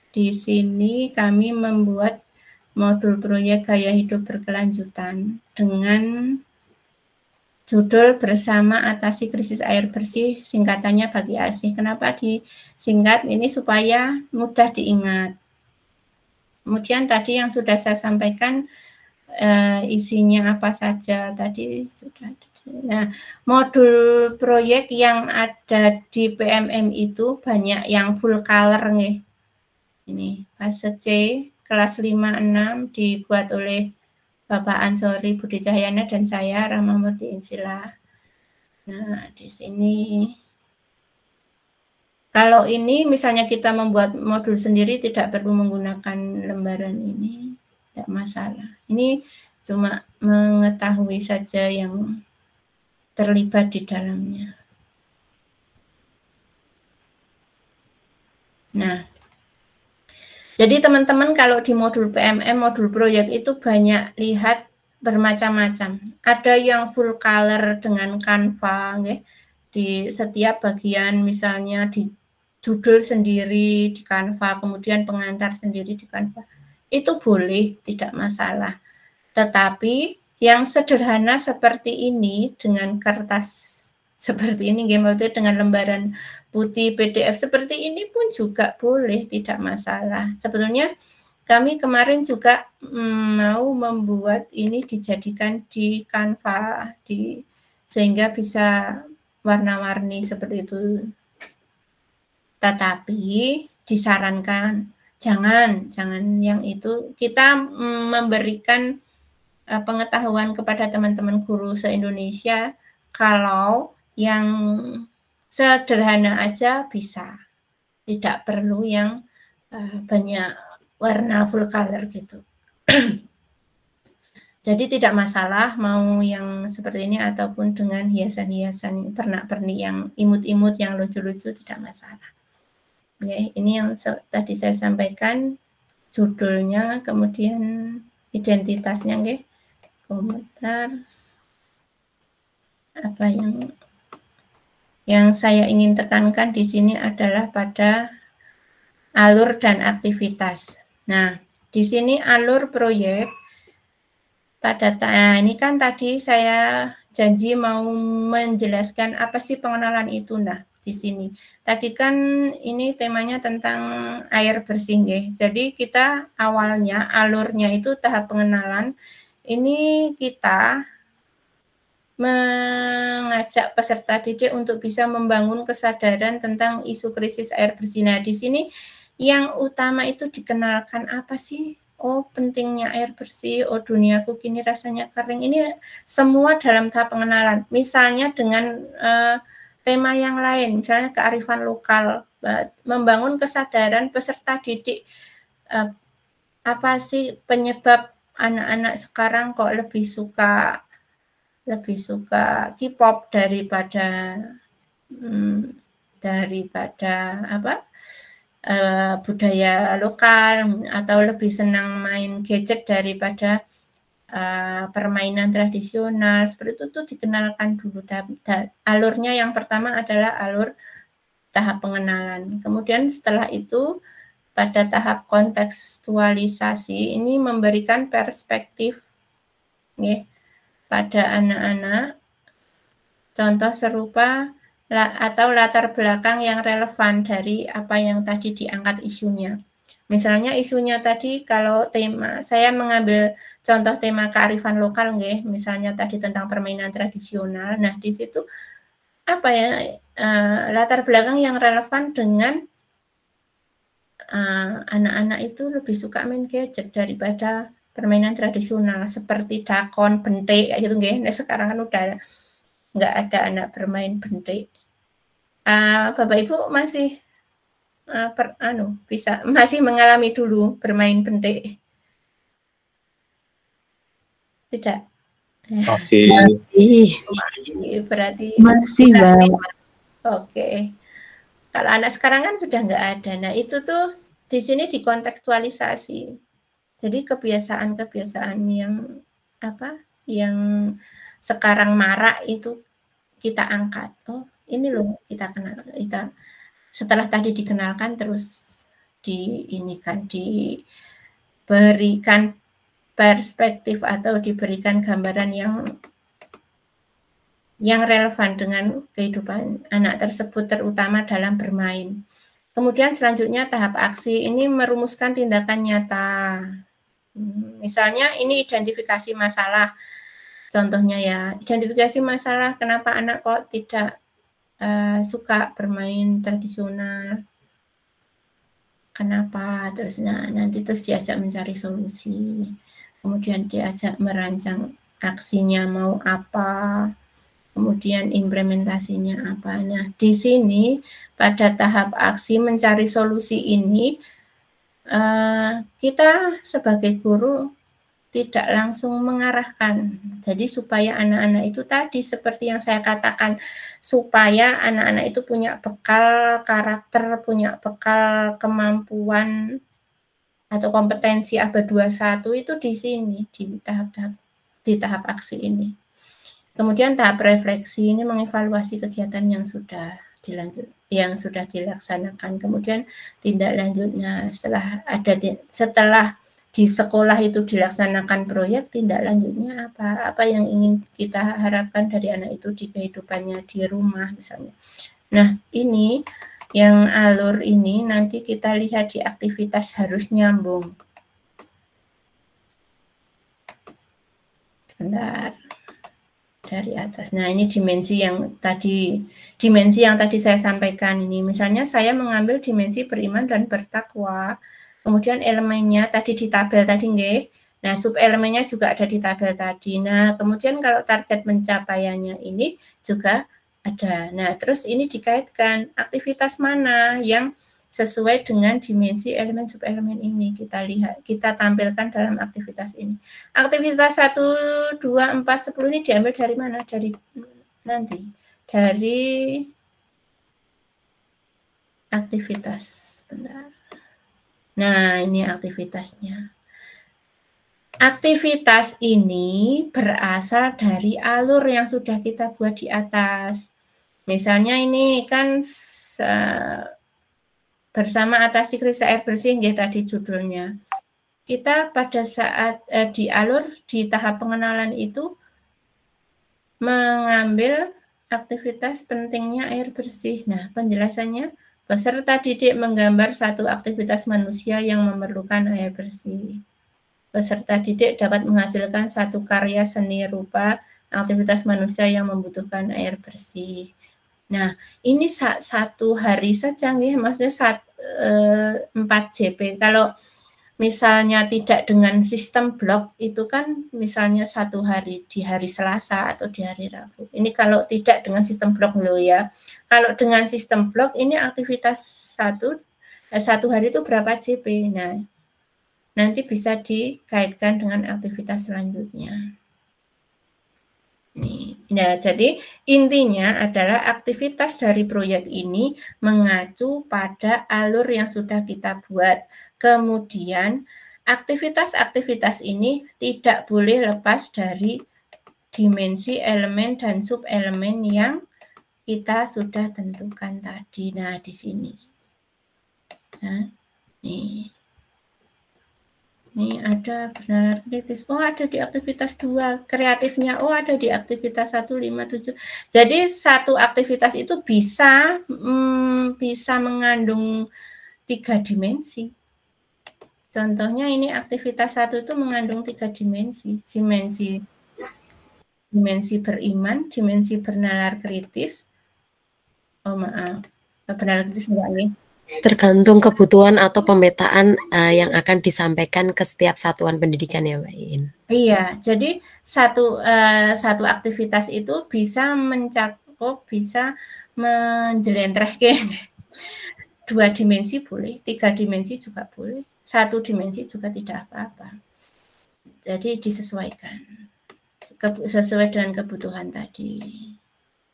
Di sini kami membuat modul proyek gaya hidup berkelanjutan dengan judul bersama atasi krisis air bersih, singkatannya Bagi Asih. Kenapa disingkat? Ini supaya mudah diingat. Kemudian tadi yang sudah saya sampaikan isinya apa saja tadi sudah. Nah, modul proyek yang ada di PMM itu banyak yang full color nih. Ini fase C kelas 5-6 dibuat oleh Bapak Ansori Budi Cahyana dan saya Rahma Murti Insila. Nah, di sini kalau ini misalnya kita membuat modul sendiri tidak perlu menggunakan lembaran ini, tidak masalah. Ini cuma mengetahui saja yang terlibat di dalamnya. Nah, jadi teman-teman kalau di modul PMM, modul proyek itu banyak lihat bermacam-macam. Ada yang full color dengan Canva, ya. Di setiap bagian misalnya di judul sendiri di Canva, kemudian pengantar sendiri di Canva. Itu boleh, tidak masalah. Tetapi yang sederhana seperti ini dengan kertas seperti ini, dengan lembaran putih PDF seperti ini pun juga boleh, tidak masalah. Sebetulnya kami kemarin juga mau membuat ini dijadikan di Canva, sehingga bisa warna-warni seperti itu. Tetapi disarankan jangan yang itu. Kita memberikan pengetahuan kepada teman-teman guru se-Indonesia kalau yang sederhana aja bisa, tidak perlu yang banyak warna full color gitu. Jadi tidak masalah mau yang seperti ini ataupun dengan hiasan-hiasan pernak-pernik yang imut-imut, yang lucu-lucu, tidak masalah. Ya, ini yang tadi saya sampaikan judulnya, kemudian identitasnya, nggih. Komentar apa yang saya ingin tekankan di sini adalah pada alur dan aktivitas. Nah, di sini alur proyek pada ini kan tadi saya janji mau menjelaskan apa sih pengenalan itu. Nah, di sini tadi kan ini temanya tentang air bersih, nggih. Jadi kita awalnya alurnya itu tahap pengenalan. Ini kita mengajak peserta didik untuk bisa membangun kesadaran tentang isu krisis air bersih. Nah, di sini yang utama itu dikenalkan apa sih? Oh, pentingnya air bersih. Oh, duniaku kini rasanya kering. Ini semua dalam tahap pengenalan. Misalnya dengan tema yang lain, misalnya kearifan lokal, membangun kesadaran peserta didik. Apa sih penyebab anak-anak sekarang kok lebih suka K-pop daripada budaya lokal, atau lebih senang main gadget daripada permainan tradisional. Seperti itu tuh dikenalkan dulu. Alurnya yang pertama adalah alur tahap pengenalan. Kemudian setelah itu pada tahap kontekstualisasi ini memberikan perspektif pada anak-anak, contoh serupa atau latar belakang yang relevan dari apa yang tadi diangkat isunya. Misalnya isunya tadi, kalau tema, saya mengambil contoh tema kearifan lokal, misalnya tadi tentang permainan tradisional. Nah, di situ apa ya, latar belakang yang relevan dengan anak-anak itu lebih suka main gadget daripada permainan tradisional seperti dakon, bentik kayak gitu nggih. Nah, sekarang kan udah nggak ada anak bermain bentik. Bapak Ibu masih masih mengalami dulu bermain bentik? Tidak. Masih. Berarti Masih, Bang. Oke. Kalau anak sekarang kan sudah nggak ada. Nah, itu tuh di sini dikontekstualisasi. Jadi kebiasaan-kebiasaan yang yang sekarang marak itu kita angkat. Oh, ini loh kita kenal. Setelah tadi dikenalkan terus diberikan perspektif atau diberikan gambaran yang relevan dengan kehidupan anak tersebut, terutama dalam bermain. Kemudian selanjutnya tahap aksi ini merumuskan tindakan nyata. Misalnya ini identifikasi masalah. Contohnya ya, identifikasi masalah kenapa anak kok tidak suka bermain tradisional. Kenapa? Terus nanti diajak mencari solusi. Kemudian diajak merancang aksinya mau apa. Kemudian implementasinya apa. Nah, di sini pada tahap aksi mencari solusi ini kita sebagai guru tidak langsung mengarahkan. Jadi supaya anak-anak itu tadi seperti yang saya katakan, supaya anak-anak itu punya bekal karakter, punya bekal kemampuan atau kompetensi ABA 21 itu di sini di tahap aksi ini. Kemudian tahap refleksi ini mengevaluasi kegiatan yang sudah dilaksanakan. Kemudian tindak lanjutnya setelah di sekolah itu dilaksanakan proyek, tindak lanjutnya apa yang ingin kita harapkan dari anak itu di kehidupannya di rumah misalnya. Nah, ini yang alur ini nanti kita lihat di aktivitas harus nyambung. Sebentar. Dari atas. Nah, ini dimensi yang tadi saya sampaikan ini. Misalnya saya mengambil dimensi beriman dan bertakwa. Kemudian elemennya tadi di tabel tadi nggih. Nah, sub elemennya juga ada di tabel tadi. Nah, kemudian kalau target pencapaiannya ini juga ada. Nah, terus ini dikaitkan aktivitas mana yang sesuai dengan dimensi elemen subelemen ini kita tampilkan dalam aktivitas ini. Aktivitas 1, 2, 4, 10 ini diambil dari mana? Dari aktivitas. Bentar. Nah, ini aktivitasnya. Aktivitas ini berasal dari alur yang sudah kita buat di atas. Misalnya ini kan bersama atasi krisis air bersih ya tadi judulnya. Kita pada saat di alur di tahap pengenalan itu mengambil aktivitas pentingnya air bersih. Nah, penjelasannya peserta didik menggambar satu aktivitas manusia yang memerlukan air bersih. Peserta didik dapat menghasilkan satu karya seni rupa aktivitas manusia yang membutuhkan air bersih. Nah, ini satu hari saja, maksudnya 4 JP. Kalau misalnya tidak dengan sistem blok, itu kan misalnya satu hari di hari Selasa atau di hari Rabu. Ini kalau tidak dengan sistem blok loh ya. Kalau dengan sistem blok, ini aktivitas satu hari itu berapa JP. Nah, nanti bisa dikaitkan dengan aktivitas selanjutnya. Nah, jadi intinya adalah aktivitas dari proyek ini mengacu pada alur yang sudah kita buat. Kemudian aktivitas-aktivitas ini tidak boleh lepas dari dimensi elemen dan subelemen yang kita sudah tentukan tadi. Nah, di sini. Nah, Ini ada bernalar kritis. Oh, ada di aktivitas 2. Kreatifnya, oh ada di aktivitas 1, 5, 7. Jadi satu aktivitas itu bisa mengandung 3 dimensi. Contohnya ini aktivitas 1 itu mengandung 3 dimensi. Dimensi beriman, dimensi bernalar kritis. Oh maaf, bernalar kritis enggak nih. Tergantung kebutuhan atau pemetaan yang akan disampaikan ke setiap satuan pendidikan ya Mbak Iin. Iya, jadi satu aktivitas itu bisa mencakup, bisa menjelentrehkan 2 dimensi boleh, 3 dimensi juga boleh, 1 dimensi juga tidak apa-apa. Jadi disesuaikan sesuai dengan kebutuhan tadi.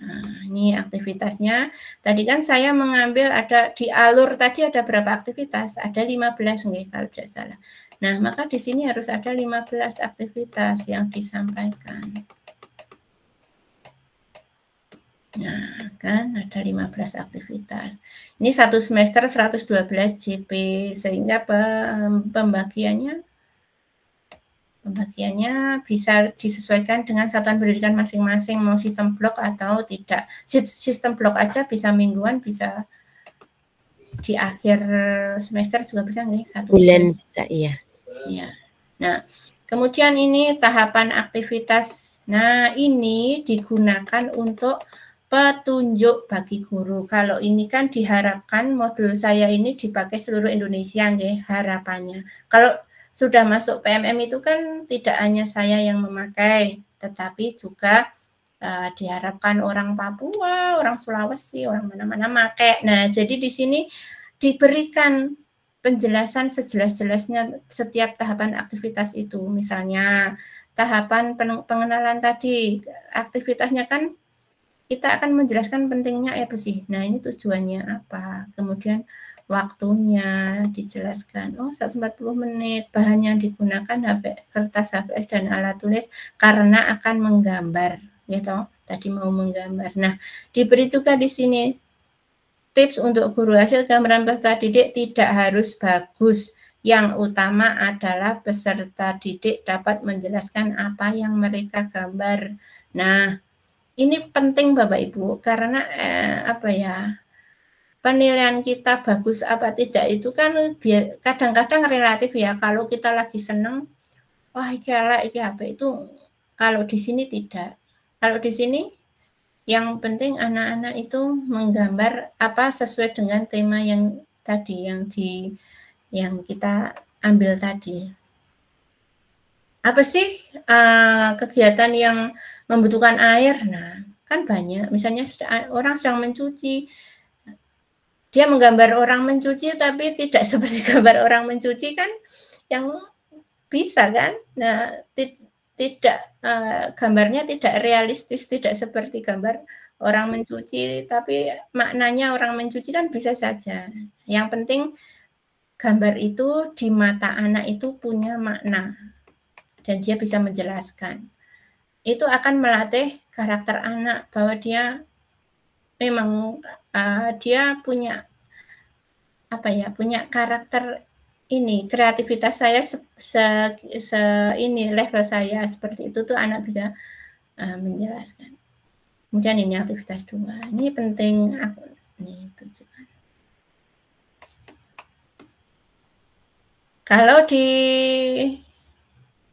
Nah, ini aktivitasnya. Tadi kan saya mengambil ada di alur tadi ada berapa aktivitas? Ada 15 nggih kalau tidak salah. Nah, maka di sini harus ada 15 aktivitas yang disampaikan. Nah, kan ada 15 aktivitas. Ini satu semester 112 JP, sehingga pembagiannya bisa disesuaikan dengan satuan pendidikan masing-masing, mau sistem blok atau tidak. Sistem blok aja bisa mingguan, bisa di akhir semester juga bisa nggih, 1 bulan bisa, iya. Ya. Nah, kemudian ini tahapan aktivitas. Nah, ini digunakan untuk petunjuk bagi guru. Kalau ini kan diharapkan modul saya ini dipakai seluruh Indonesia nggih, harapannya. Kalau sudah masuk PMM itu kan tidak hanya saya yang memakai, tetapi juga diharapkan orang Papua, orang Sulawesi, orang mana-mana pakai. Nah, jadi di sini diberikan penjelasan sejelas-jelasnya setiap tahapan aktivitas itu. Misalnya tahapan pengenalan tadi, aktivitasnya kan kita akan menjelaskan pentingnya air bersih. Nah, ini tujuannya apa? Kemudian waktunya dijelaskan. Oh, 140 menit. Bahan yang digunakan kertas HVS dan alat tulis karena akan menggambar, gitu. Tadi mau menggambar. Nah, diberi juga di sini tips untuk guru. Hasil gambaran peserta didik tidak harus bagus. Yang utama adalah peserta didik dapat menjelaskan apa yang mereka gambar. Nah, ini penting Bapak Ibu karena penilaian kita bagus apa tidak itu kan kadang-kadang relatif ya. Kalau kita lagi seneng, wah iki apa itu. Kalau di sini tidak. Kalau di sini yang penting anak-anak itu menggambar apa sesuai dengan tema yang tadi yang kita ambil tadi. Apa sih kegiatan yang membutuhkan air? Nah, kan banyak. Misalnya orang sedang mencuci, dia menggambar orang mencuci tapi tidak seperti gambar orang mencuci kan yang bisa kan? Nah, tidak gambarnya tidak realistis, tidak seperti gambar orang mencuci, tapi maknanya orang mencuci kan bisa saja. Yang penting gambar itu di mata anak itu punya makna dan dia bisa menjelaskan. Itu akan melatih karakter anak bahwa dia memang dia punya punya karakter ini, kreativitas saya ini level saya seperti itu tuh anak bisa menjelaskan. Kemudian ini aktivitas 2. Ini penting ini tujuan. Kalau di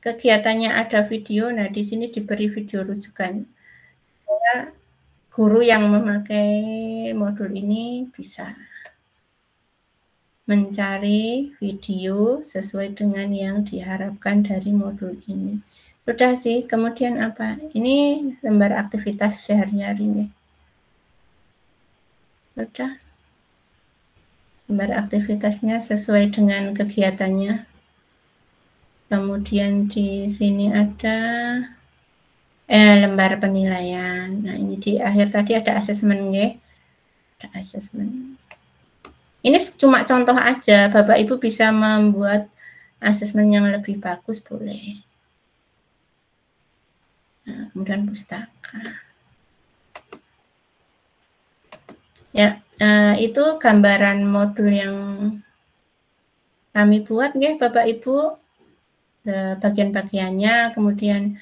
kegiatannya ada video, nah di sini diberi video rujukan. Ya, guru yang memakai modul ini bisa mencari video sesuai dengan yang diharapkan dari modul ini. Sudah sih, kemudian apa? Ini lembar aktivitas sehari-hari nih. Sudah. Lembar aktivitasnya sesuai dengan kegiatannya. Kemudian di sini ada lembar penilaian. Nah, ini di akhir tadi ada asesmen nggih. Ada asesmen. Ini cuma contoh aja, Bapak Ibu bisa membuat asesmen yang lebih bagus boleh. Nah, kemudian pustaka. Ya, itu gambaran modul yang kami buat nggih Bapak Ibu. Bagian-bagiannya, kemudian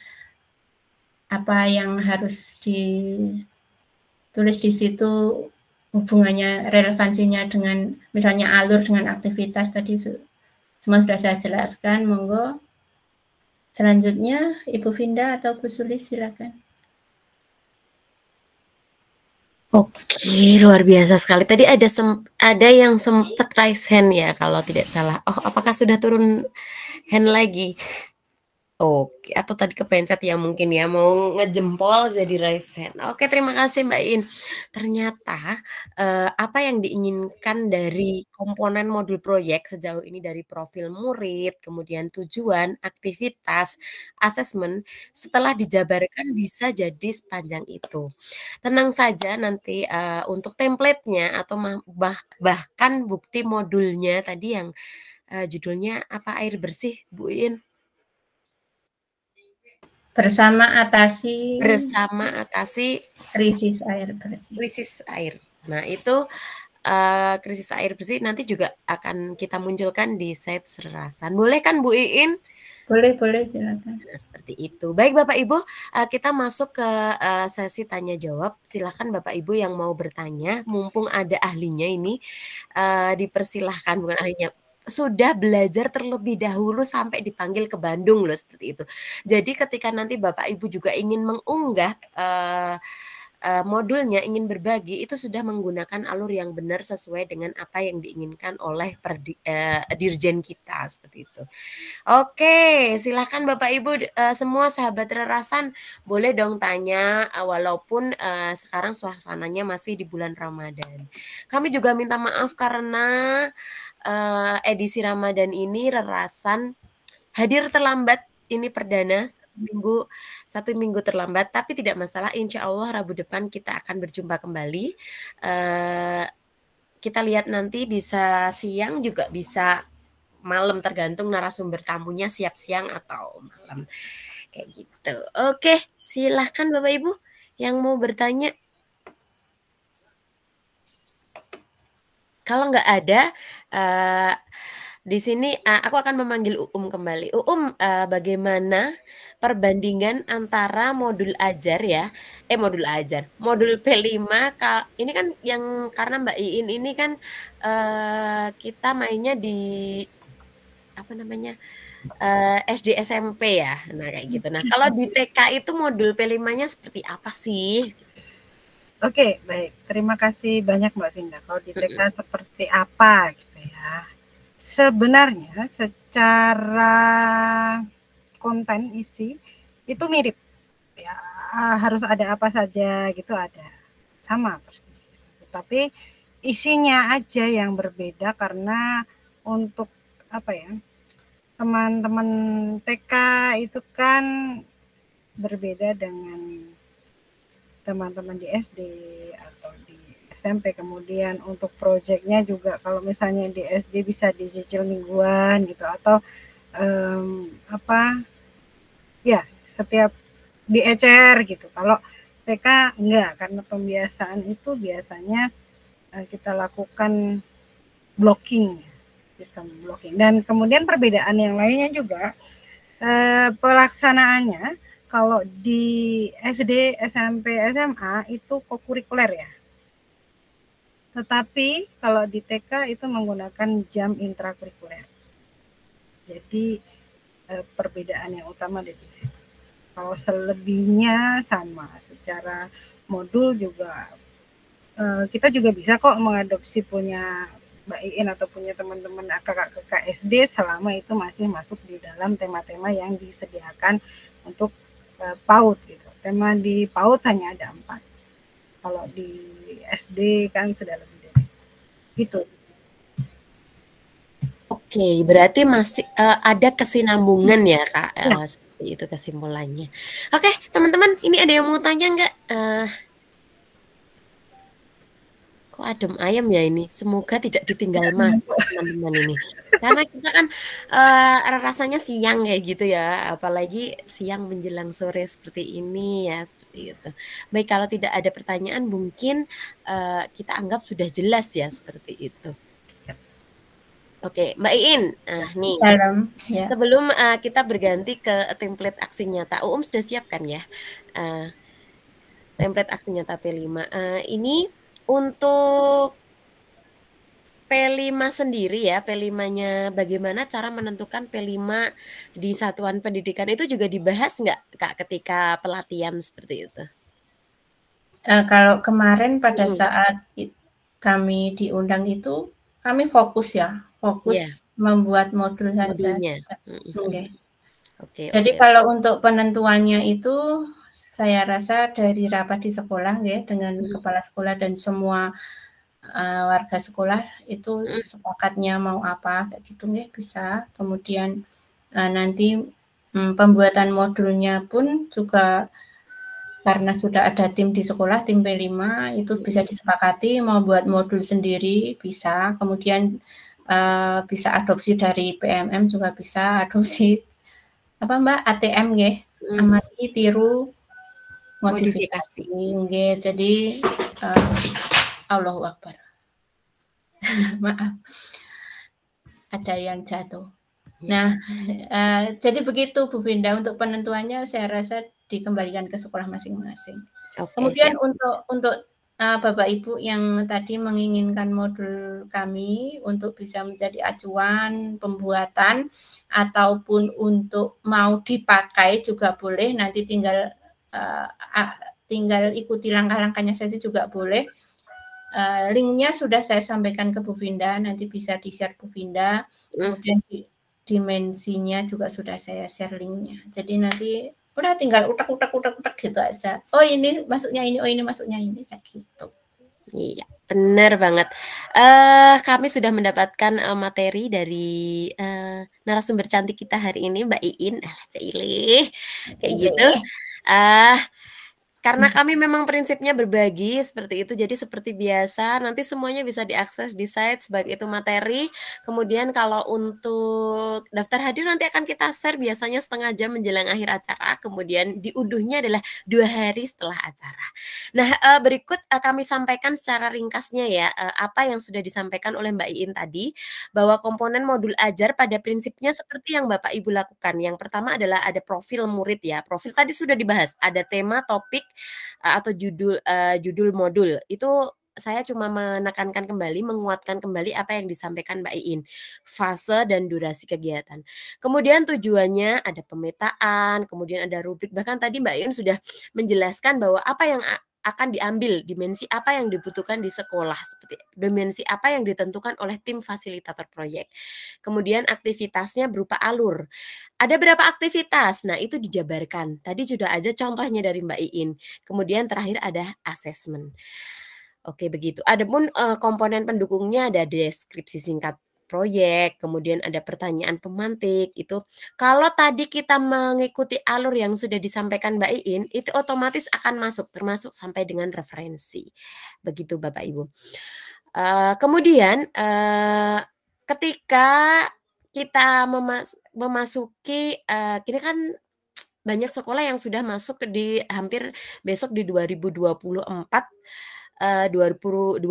apa yang harus ditulis di situ, hubungannya, relevansinya dengan misalnya alur dengan aktivitas tadi semua sudah saya jelaskan. Monggo selanjutnya Ibu Finda atau Bu Sulis silakan. Oke, luar biasa sekali. Tadi ada yang sempat raise hand ya kalau tidak salah. Oh, apakah sudah turun hand lagi? Oke, atau tadi kepencet ya mungkin ya, mau ngejempol jadi raise hand. Oke, terima kasih Mbak In. Ternyata apa yang diinginkan dari komponen modul proyek sejauh ini dari profil murid, kemudian tujuan, aktivitas, asesmen, setelah dijabarkan bisa jadi sepanjang itu. Tenang saja nanti untuk template-nya atau bahkan bukti modulnya tadi yang judulnya apa, air bersih, Bu In? Bersama atasi krisis air bersih. Krisis air. Nah, itu krisis air bersih nanti juga akan kita munculkan di site Sererasan. Boleh kan Bu Iin? Boleh, silakan. Nah, seperti itu. Baik Bapak Ibu, kita masuk ke sesi tanya jawab. Silakan Bapak Ibu yang mau bertanya, mumpung ada ahlinya ini, dipersilahkan, bukan ahlinya, sudah belajar terlebih dahulu sampai dipanggil ke Bandung loh, seperti itu. Jadi ketika nanti Bapak Ibu juga ingin mengunggah modulnya, ingin berbagi, itu sudah menggunakan alur yang benar sesuai dengan apa yang diinginkan oleh dirjen kita, seperti itu. Oke, silakan Bapak Ibu semua sahabat Rerasan boleh dong tanya walaupun sekarang suasananya masih di bulan Ramadan. Kami juga minta maaf karena edisi Ramadan ini Rerasan hadir terlambat, ini perdana satu minggu terlambat, tapi tidak masalah. Insya Allah Rabu depan kita akan berjumpa kembali. Kita lihat nanti bisa siang juga bisa malam, tergantung narasumber tamunya siap siang atau malam, kayak gitu. Oke, silahkan Bapak Ibu yang mau bertanya. Kalau nggak ada, di sini aku akan memanggil Uum kembali. Uum, bagaimana perbandingan antara modul ajar ya, modul P5, ini kan yang karena Mbak Iin ini kan kita mainnya di apa namanya, SD SMP ya, nah kayak gitu. Nah kalau di TK itu modul P5-nya seperti apa sih? Oke, baik. Terima kasih banyak Mbak Vinda. Kalau di TK seperti apa gitu ya. Sebenarnya secara konten isi itu mirip. Ya, harus ada apa saja gitu ada. Sama persis. Tapi isinya aja yang berbeda karena untuk apa ya? Teman-teman TK itu kan berbeda dengan teman-teman di SD atau di SMP. Kemudian untuk proyeknya juga kalau misalnya di SD bisa dicicil mingguan gitu atau setiap diecer gitu. Kalau TK enggak, karena pembiasaan itu biasanya kita lakukan blocking, sistem blocking. Dan kemudian perbedaan yang lainnya juga pelaksanaannya. Kalau di SD, SMP, SMA itu kokurikuler ya. Tetapi kalau di TK itu menggunakan jam intrakurikuler. Jadi perbedaan yang utama di situ. Kalau selebihnya sama, secara modul juga kita juga bisa kok mengadopsi punya Mbak Iin atau punya teman-teman kakak-kakak SD selama itu masih masuk di dalam tema-tema yang disediakan untuk PAUD gitu. Tema di PAUD hanya ada 4. Kalau di SD kan sudah lebih dari gitu. Oke, berarti masih ada kesinambungan ya Kak, seperti itu kesimpulannya. Oke, teman-teman, ini ada yang mau tanya nggak? Kok adem ayam ya ini? Semoga tidak ditinggal masuk teman-teman ini. Karena kita kan rasanya siang kayak gitu ya, apalagi siang menjelang sore seperti ini ya, seperti itu. Baik, kalau tidak ada pertanyaan mungkin kita anggap sudah jelas ya, seperti itu. Oke, Mbak Iin, nih Ya. sebelum kita berganti ke template aksi nyata, UUM sudah siapkan ya template aksi nyata P5. Ini untuk P5 sendiri ya, P5-nya bagaimana cara menentukan P5 di satuan pendidikan itu juga dibahas nggak Kak ketika pelatihan seperti itu? Kalau kemarin pada Mhm. saat kami diundang itu, kami fokus ya, Iya. fokus membuat modul saja. Modulnya. Oke. Oke, Jadi oke. kalau untuk penentuannya itu, saya rasa dari rapat di sekolah nggih, dengan kepala sekolah dan semua warga sekolah itu sepakatnya mau apa kayak gitu nggih bisa. Kemudian nanti pembuatan modulnya pun juga karena sudah ada tim di sekolah, tim P5 itu bisa disepakati mau buat modul sendiri bisa. Kemudian bisa adopsi dari PMM juga bisa, adopsi apa Mbak ATM nggih, amati, tiru, modifikasi nggih. Jadi Allahu Akbar. Maaf. Ada yang jatuh. Nah, jadi begitu Bu Finda, untuk penentuannya saya rasa dikembalikan ke sekolah masing-masing. Kemudian untuk Bapak Ibu yang tadi menginginkan modul kami untuk bisa menjadi acuan pembuatan ataupun untuk mau dipakai juga boleh, nanti tinggal ikuti langkah-langkahnya saja juga boleh. Linknya sudah saya sampaikan ke Bu Finda, nanti bisa di-share Bu Finda. Kemudian dimensinya juga sudah saya share linknya. Jadi nanti udah tinggal utak gitu aja. Oh ini masuknya ini, oh ini masuknya ini, kayak gitu. Iya, benar banget. Kami sudah mendapatkan materi dari narasumber cantik kita hari ini, Mbak Iin. Cailih, kayak gitu. Karena kami memang prinsipnya berbagi seperti itu, jadi seperti biasa nanti semuanya bisa diakses di site baik itu materi. Kemudian kalau untuk daftar hadir nanti akan kita share biasanya setengah jam menjelang akhir acara, kemudian diunduhnya adalah 2 hari setelah acara. Nah, berikut kami sampaikan secara ringkasnya ya, apa yang sudah disampaikan oleh Mbak Iin tadi, bahwa komponen modul ajar pada prinsipnya seperti yang Bapak Ibu lakukan. Yang pertama adalah ada profil murid ya. Profil tadi sudah dibahas, ada tema, topik, atau judul modul. Itu saya cuma menekankan kembali, menguatkan kembali apa yang disampaikan Mbak Iin, fase dan durasi kegiatan. Kemudian tujuannya ada pemetaan, kemudian ada rubrik, bahkan tadi Mbak Iin sudah menjelaskan bahwa apa yang akan diambil, dimensi apa yang dibutuhkan di sekolah, seperti dimensi apa yang ditentukan oleh tim fasilitator proyek. Kemudian aktivitasnya berupa alur. Ada berapa aktivitas? Nah, itu dijabarkan. Tadi sudah ada contohnya dari Mbak Iin. Kemudian terakhir ada asesmen. Oke, begitu. Adapun komponen pendukungnya ada deskripsi singkat proyek, kemudian ada pertanyaan pemantik. Itu kalau tadi kita mengikuti alur yang sudah disampaikan Mbak Iin, itu otomatis akan masuk, termasuk sampai dengan referensi. Begitu Bapak Ibu. Kemudian ketika kita memasuki, ini kan banyak sekolah yang sudah masuk di hampir besok di 2024, 2025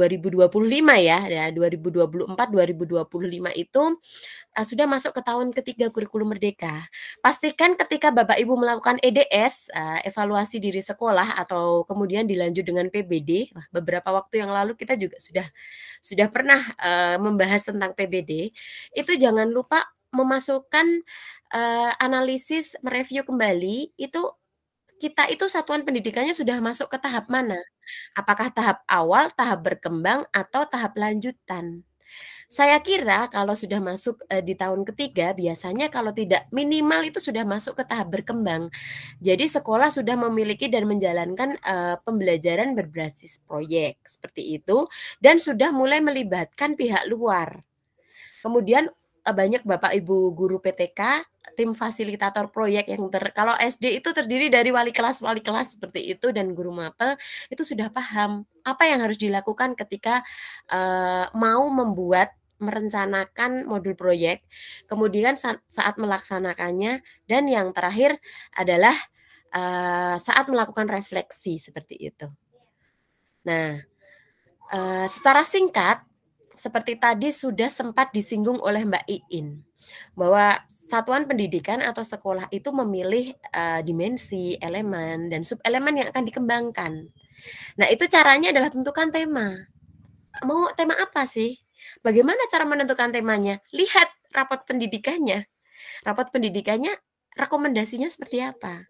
ya, 2024, 2025 itu sudah masuk ke tahun ketiga kurikulum merdeka. Pastikan ketika Bapak Ibu melakukan EDS, evaluasi diri sekolah, atau kemudian dilanjut dengan PBD, beberapa waktu yang lalu kita juga sudah pernah membahas tentang PBD, itu jangan lupa memasukkan analisis, mereview kembali, itu kita itu satuan pendidikannya sudah masuk ke tahap mana? Apakah tahap awal, tahap berkembang, atau tahap lanjutan? Saya kira kalau sudah masuk di tahun ketiga, biasanya kalau tidak minimal itu sudah masuk ke tahap berkembang. Jadi sekolah sudah memiliki dan menjalankan pembelajaran berbasis proyek seperti itu, dan sudah mulai melibatkan pihak luar. Kemudian banyak Bapak Ibu guru PTK, tim fasilitator proyek yang kalau SD itu terdiri dari wali kelas seperti itu, dan guru mapel itu sudah paham apa yang harus dilakukan ketika mau merencanakan modul proyek, kemudian saat melaksanakannya, dan yang terakhir adalah saat melakukan refleksi seperti itu. Nah, secara singkat, seperti tadi sudah sempat disinggung oleh Mbak Iin, bahwa satuan pendidikan atau sekolah itu memilih dimensi, elemen, dan subelemen yang akan dikembangkan. Nah, itu caranya adalah tentukan tema. Mau tema apa sih? Bagaimana cara menentukan temanya? Lihat rapot pendidikannya. Rapot pendidikannya rekomendasinya seperti apa?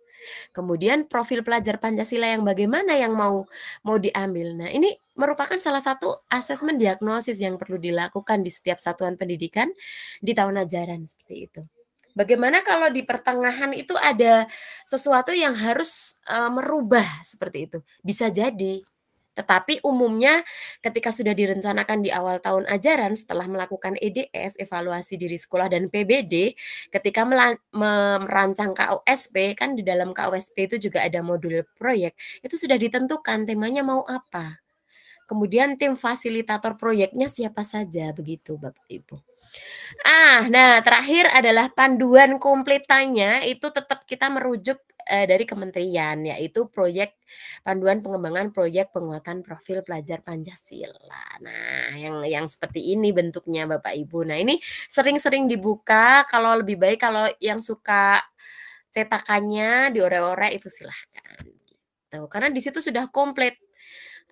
Kemudian profil pelajar Pancasila yang bagaimana yang mau diambil. Nah, ini merupakan salah satu asesmen diagnosis yang perlu dilakukan di setiap satuan pendidikan di tahun ajaran seperti itu. Bagaimana kalau di pertengahan itu ada sesuatu yang harus merubah seperti itu? Bisa jadi. Tetapi umumnya ketika sudah direncanakan di awal tahun ajaran setelah melakukan EDS, evaluasi diri sekolah dan PBD, ketika merancang KUSP, kan di dalam KUSP itu juga ada modul proyek, itu sudah ditentukan temanya mau apa. Kemudian tim fasilitator proyeknya siapa saja, begitu Bapak Ibu. Nah terakhir adalah panduan kompletannya itu tetap kita merujuk dari kementerian, yaitu proyek panduan pengembangan proyek penguatan profil pelajar Pancasila. Nah, yang seperti ini bentuknya Bapak Ibu. Nah, ini sering-sering dibuka, kalau lebih baik kalau yang suka cetakannya diore-ore itu silahkan gitu. Karena di situ sudah komplit,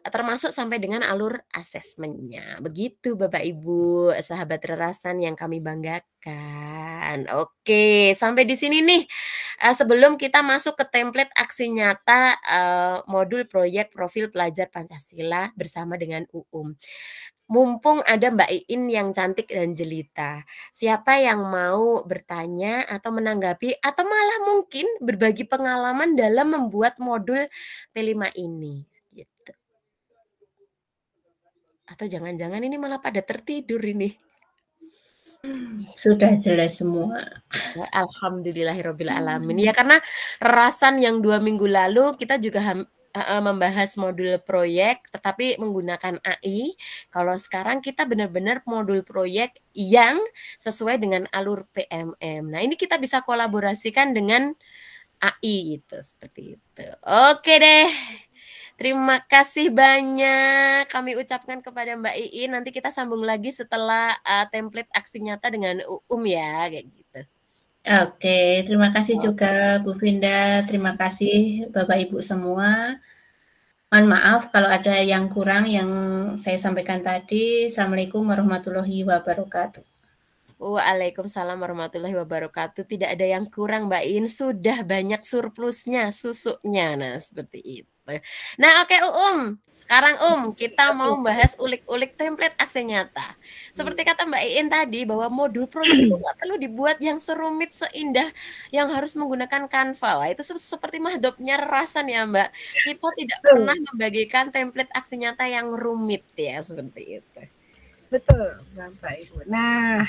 termasuk sampai dengan alur asesmennya. Begitu Bapak Ibu, sahabat Rerasan yang kami banggakan. Oke, sampai di sini nih. Sebelum kita masuk ke template aksi nyata modul proyek profil pelajar Pancasila bersama dengan Mumpung ada Mbak Iin yang cantik dan jelita. Siapa yang mau bertanya atau menanggapi atau malah mungkin berbagi pengalaman dalam membuat modul P5 ini gitu. Atau jangan-jangan ini malah pada tertidur ini? Sudah jelas semua. Alhamdulillahirabbil alamin. Ya karena Rerasan yang 2 minggu lalu kita juga membahas modul proyek tetapi menggunakan AI. Kalau sekarang kita benar-benar modul proyek yang sesuai dengan alur PMM. Nah, ini kita bisa kolaborasikan dengan AI itu seperti itu. Oke deh. Terima kasih banyak kami ucapkan kepada Mbak Iin. Nanti kita sambung lagi setelah template aksi nyata dengan ya, kayak gitu. Oke, terima kasih juga Bu Finda. Terima kasih Bapak Ibu semua. Mohon maaf kalau ada yang kurang yang saya sampaikan tadi. Assalamualaikum warahmatullahi wabarakatuh. Waalaikumsalam warahmatullahi wabarakatuh. Tidak ada yang kurang Mbak Iin. Sudah banyak surplusnya, susuknya. Nah, seperti itu. Nah, oke sekarang kita mau bahas ulik-ulik template aksi nyata. Seperti kata Mbak Iin tadi bahwa modul proyek itu nggak perlu dibuat yang serumit seindah yang harus menggunakan Canva. Wah, itu seperti mahdopnya Rerasan ya Mbak. Kita tidak pernah membagikan template aksi nyata yang rumit ya seperti itu. Betul Bapak Ibu. Nah,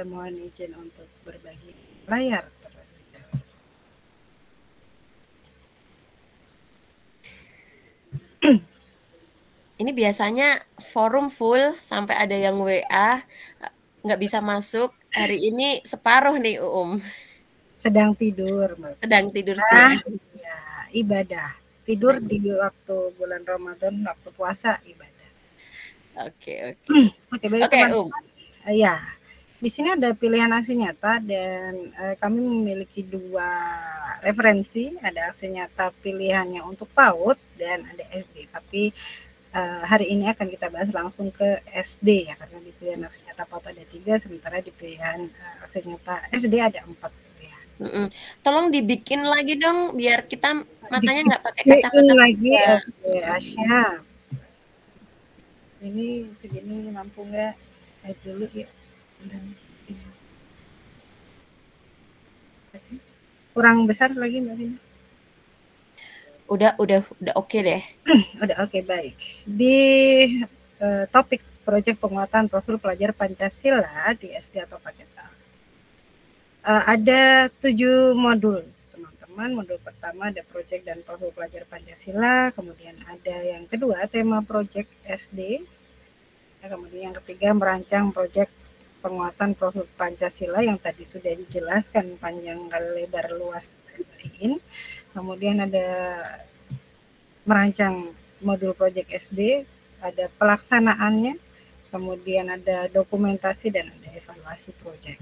mohon izin untuk berbagi layar. Ini biasanya forum full sampai ada yang WA nggak bisa masuk. Hari ini separuh nih Sedang tidur. Sedang tidur siang. Ya, ibadah. Tidur di waktu bulan Ramadan, waktu puasa ibadah. Oke. Baik. Ya, di sini ada pilihan aksi nyata dan kami memiliki 2 referensi. Ada aksi nyata pilihannya untuk PAUD dan ada SD. Tapi hari ini akan kita bahas langsung ke SD ya, karena di pilihan aksi nyata PAUD ada 3, sementara di pilihan aksi nyata SD ada 4 pilihan. Tolong dibikin lagi dong biar kita matanya nggak pakai kacamata lagi. Oke, Asya. Ini segini mampu nggak? Lihat dulu ya. Kurang besar lagi Mbak Vina? Udah oke deh. Udah oke, baik. Di topik proyek penguatan profil pelajar Pancasila di SD atau paket A. Ada 7 modul, teman-teman. Modul pertama ada proyek dan profil pelajar Pancasila, kemudian ada yang kedua tema proyek SD, kemudian yang ketiga merancang proyek penguatan profil Pancasila yang tadi sudah dijelaskan panjang kali lebar luas. Kemudian ada merancang modul proyek SD, ada pelaksanaannya, kemudian ada dokumentasi dan ada evaluasi proyek.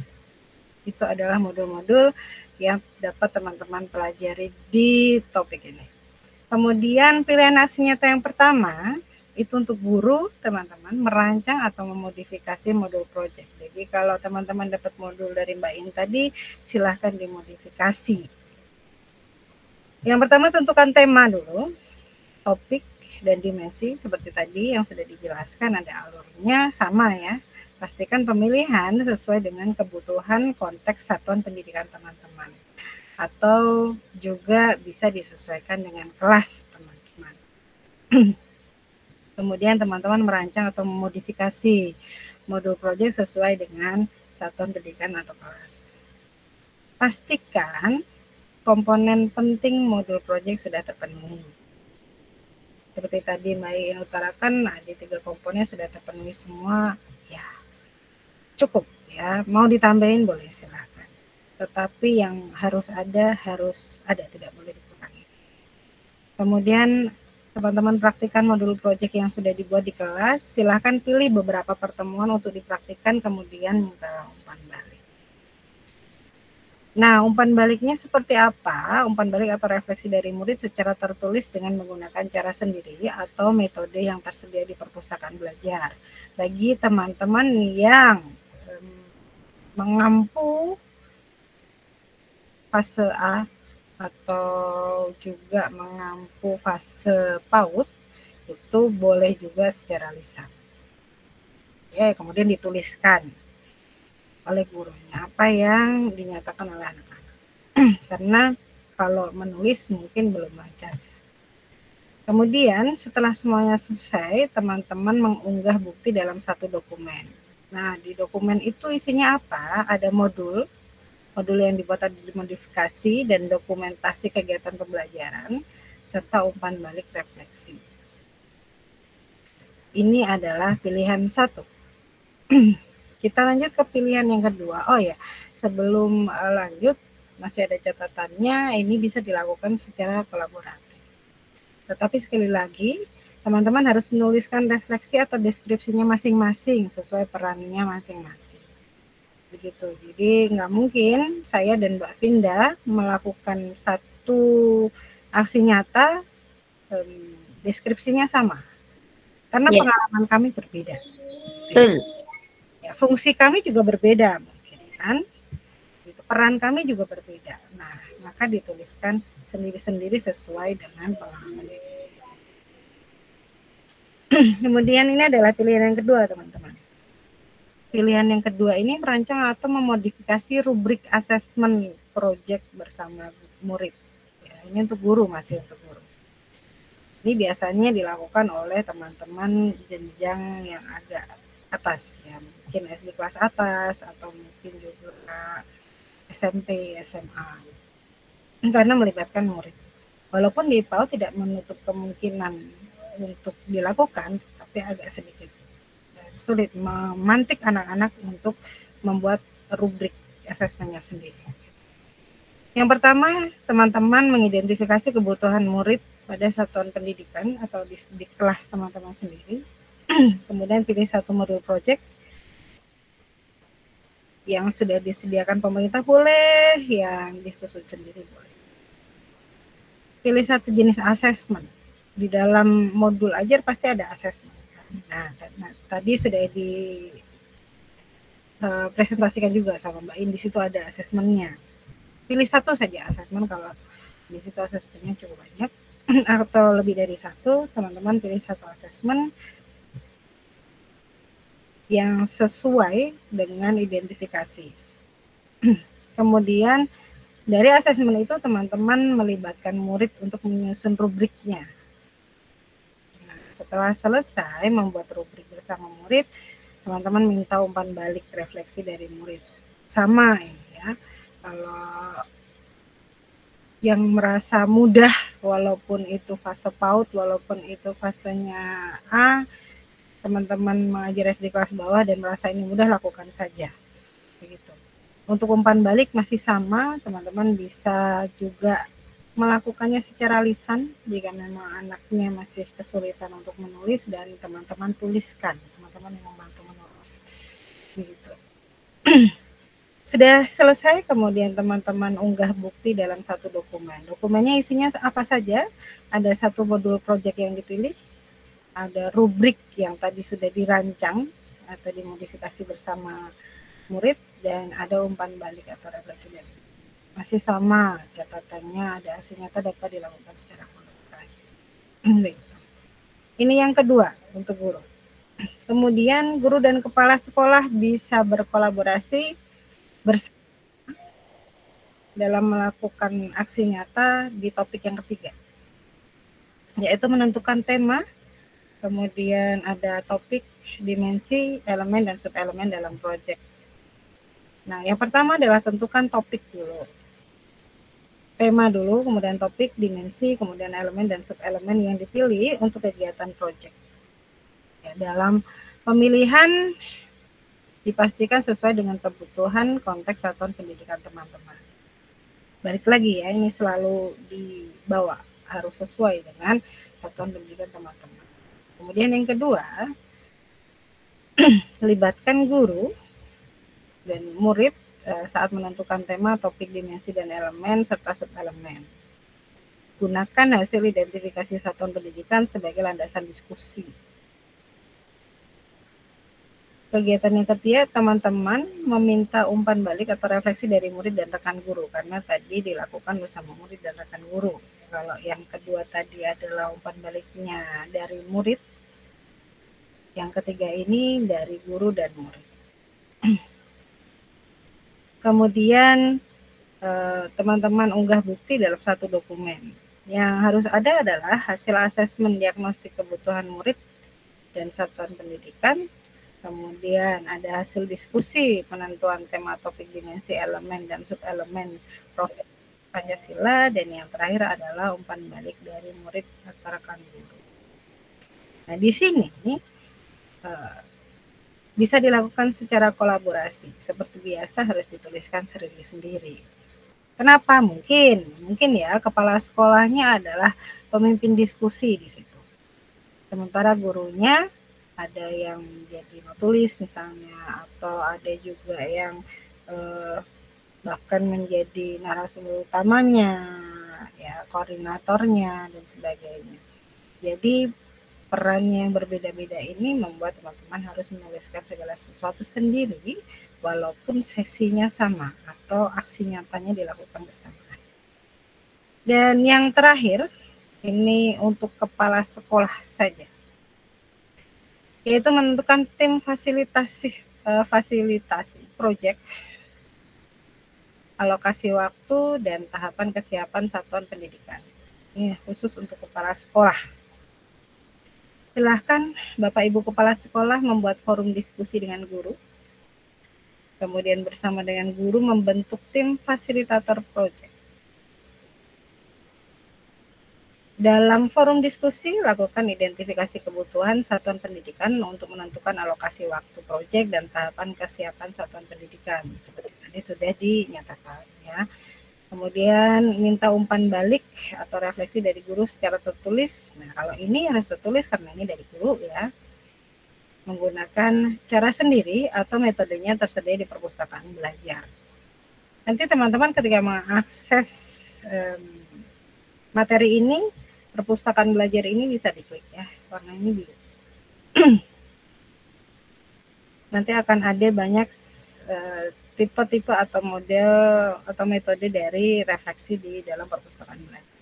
Itu adalah modul-modul yang dapat teman-teman pelajari di topik ini. Kemudian pilihan aksi nyata yang pertama itu untuk guru, teman-teman merancang atau memodifikasi modul proyek. Jadi kalau teman-teman dapat modul dari Mbak In tadi, silahkan dimodifikasi Yang pertama tentukan tema dulu, topik dan dimensi seperti tadi yang sudah dijelaskan, ada alurnya sama ya. Pastikan pemilihan sesuai dengan kebutuhan konteks satuan pendidikan teman-teman. Atau juga bisa disesuaikan dengan kelas teman-teman. Kemudian teman-teman merancang atau memodifikasi modul proyek sesuai dengan satuan pendidikan atau kelas. Pastikan komponen penting modul proyek sudah terpenuhi. Seperti tadi Mbak Iin utarakan, ada 3 komponen sudah terpenuhi semua, ya cukup ya. Mau ditambahin boleh silahkan. Tetapi yang harus ada, tidak boleh dikurangi. Kemudian teman-teman praktikkan modul proyek yang sudah dibuat di kelas, silahkan pilih beberapa pertemuan untuk dipraktikkan, kemudian minta umpan balik. Nah, umpan baliknya seperti apa? Umpan balik atau refleksi dari murid secara tertulis dengan menggunakan cara sendiri atau metode yang tersedia di perpustakaan belajar. Bagi teman-teman yang mengampu fase A atau juga mengampu fase PAUD, itu boleh juga secara lisan. Ya, kemudian dituliskan oleh gurunya apa yang dinyatakan oleh anak-anak. Karena kalau menulis mungkin belum lancar. Kemudian setelah semuanya selesai, teman-teman mengunggah bukti dalam satu dokumen. Nah, di dokumen itu isinya apa? Ada modul yang dibuat atau dimodifikasi, dan dokumentasi kegiatan pembelajaran, serta umpan balik refleksi. Ini adalah pilihan 1. Kita lanjut ke pilihan yang kedua. Oh ya, sebelum lanjut, masih ada catatannya, ini bisa dilakukan secara kolaboratif. Tetapi sekali lagi, teman-teman harus menuliskan refleksi atau deskripsinya masing-masing, sesuai perannya masing-masing. Begitu, jadi nggak mungkin saya dan Mbak Vinda melakukan satu aksi nyata, deskripsinya sama. Karena pengalaman kami berbeda. Betul. Ya, fungsi kami juga berbeda mungkin kan, gitu. Peran kami juga berbeda. Nah, maka dituliskan sendiri-sendiri sesuai dengan pengalaman. Kemudian ini adalah pilihan yang kedua, teman-teman. Pilihan yang kedua ini merancang atau memodifikasi rubrik asesmen project bersama murid. Ya, ini untuk guru, masih untuk guru. Ini biasanya dilakukan oleh teman-teman jenjang yang agak atas, ya mungkin SD kelas atas atau mungkin juga SMP, SMA, karena melibatkan murid. Walaupun di PAUD tidak menutup kemungkinan untuk dilakukan, tapi agak sedikit sulit memantik anak-anak untuk membuat rubrik asesmennya sendiri. Yang pertama, teman-teman mengidentifikasi kebutuhan murid pada satuan pendidikan atau di kelas teman-teman sendiri. Kemudian pilih satu modul project yang sudah disediakan pemerintah boleh, yang disusun sendiri boleh. Pilih satu jenis asesmen. Di dalam modul ajar pasti ada asesmen. Nah, tadi sudah presentasikan juga sama Mbak In, di situ ada asesmennya. Pilih satu saja asesmen, kalau di situ asesmennya cukup banyak atau lebih dari satu, teman-teman pilih satu asesmen yang sesuai dengan identifikasi. Kemudian dari asesmen itu teman-teman melibatkan murid untuk menyusun rubriknya. Nah, setelah selesai membuat rubrik bersama murid, teman-teman minta umpan balik refleksi dari murid. Sama ini ya, kalau yang merasa mudah, walaupun itu fase PAUD, walaupun itu fasenya A, teman-teman mengajar SD kelas bawah dan merasa ini mudah, lakukan saja. Begitu. Untuk umpan balik masih sama, teman-teman bisa juga melakukannya secara lisan jika memang anaknya masih kesulitan untuk menulis, dan teman-teman tuliskan, teman-teman yang membantu menulis. Begitu. Sudah selesai, kemudian teman-teman unggah bukti dalam satu dokumen. Dokumennya isinya apa saja? Ada satu modul project yang dipilih, ada rubrik yang tadi sudah dirancang atau dimodifikasi bersama murid, dan ada umpan balik atau refleksi dari masih sama catatannya, ada hasil nyata dapat dilakukan secara kolaborasi. Ini yang kedua untuk guru. Kemudian guru dan kepala sekolah bisa berkolaborasi bersama dalam melakukan aksi nyata di topik yang ketiga, yaitu menentukan tema, kemudian ada topik, dimensi, elemen, dan subelemen dalam proyek. Nah, yang pertama adalah tentukan topik dulu. Tema dulu, kemudian topik, dimensi, kemudian elemen dan subelemen yang dipilih untuk kegiatan proyek. Ya, dalam pemilihan dipastikan sesuai dengan kebutuhan konteks satuan pendidikan teman-teman. Balik lagi ya, ini selalu dibawa, harus sesuai dengan satuan pendidikan teman-teman. Kemudian yang kedua, libatkan guru dan murid saat menentukan tema, topik, dimensi, dan elemen, serta subelemen. Gunakan hasil identifikasi satuan pendidikan sebagai landasan diskusi. Kegiatan yang ketiga, teman-teman meminta umpan balik atau refleksi dari murid dan rekan guru, karena tadi dilakukan bersama murid dan rekan guru. Kalau yang kedua tadi adalah umpan baliknya dari murid, yang ketiga ini dari guru dan murid. Kemudian teman-teman unggah bukti dalam satu dokumen. Yang harus ada adalah hasil asesmen diagnostik kebutuhan murid dan satuan pendidikan. Kemudian ada hasil diskusi penentuan tema, topik, dimensi, elemen, dan subelemen profil Pancasila. Dan yang terakhir adalah umpan balik dari murid atau rekan guru. Nah, di sini bisa dilakukan secara kolaborasi. Seperti biasa harus dituliskan sendiri-sendiri. Kenapa? Mungkin ya kepala sekolahnya adalah pemimpin diskusi di situ. Sementara gurunya ada yang jadi notulis misalnya, atau ada juga yang bahkan menjadi narasumber utamanya, ya koordinatornya dan sebagainya. Jadi peran yang berbeda-beda ini membuat teman-teman harus menuliskan segala sesuatu sendiri walaupun sesinya sama atau aksi nyatanya dilakukan bersama. Dan yang terakhir, ini untuk kepala sekolah saja, yaitu menentukan tim fasilitasi proyek, alokasi waktu, dan tahapan kesiapan satuan pendidikan. Ini khusus untuk kepala sekolah. Silahkan Bapak Ibu Kepala Sekolah membuat forum diskusi dengan guru. Kemudian bersama dengan guru membentuk tim fasilitator proyek. Dalam forum diskusi, lakukan identifikasi kebutuhan satuan pendidikan untuk menentukan alokasi waktu proyek dan tahapan kesiapan satuan pendidikan. Seperti tadi sudah dinyatakan ya. Kemudian minta umpan balik atau refleksi dari guru secara tertulis. Nah, kalau ini harus tertulis karena ini dari guru ya. Menggunakan cara sendiri atau metodenya tersedia di perpustakaan belajar. Nanti teman-teman ketika mengakses materi ini, perpustakaan belajar ini bisa diklik ya, warnanya biru. Nanti akan ada banyak tipe-tipe atau model atau metode dari refleksi di dalam perpustakaan belajar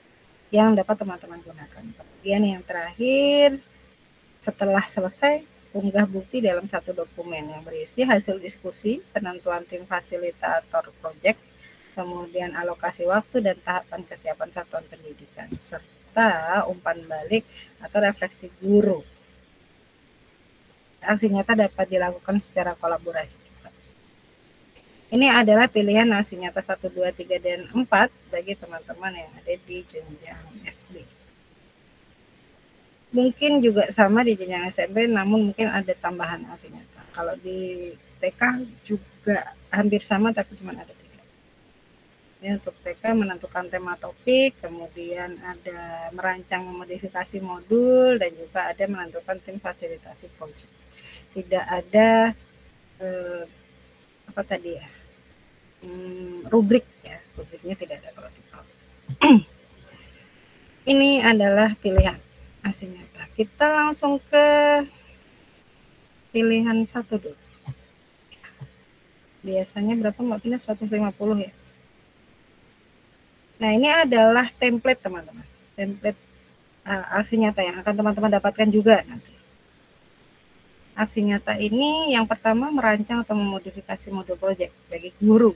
yang dapat teman-teman gunakan. Kemudian yang terakhir, setelah selesai, unggah bukti dalam satu dokumen yang berisi hasil diskusi, penentuan tim fasilitator proyek, kemudian alokasi waktu dan tahapan kesiapan satuan pendidikan, serta umpan balik atau refleksi guru. Aksi nyata dapat dilakukan secara kolaborasi. Ini adalah pilihan aksi nyata 1, 2, 3, dan 4 bagi teman-teman yang ada di jenjang SD. Mungkin juga sama di jenjang SMP, namun mungkin ada tambahan aksi nyata. Kalau di TK juga hampir sama, tapi cuma ada 3. Ini untuk TK menentukan tema topik, kemudian ada merancang modifikasi modul, dan juga ada menentukan tim fasilitasi proyek. Tidak ada rubrik ya, rubriknya tidak ada kalau di Ini adalah pilihan aksi nyata. Kita langsung ke pilihan 1 dulu. Biasanya berapa Mbak Pina? 150 ya. Nah, ini adalah template teman-teman. Template aksi nyata yang akan teman-teman dapatkan juga nanti. Aksi nyata ini yang pertama merancang atau memodifikasi modul project bagi guru.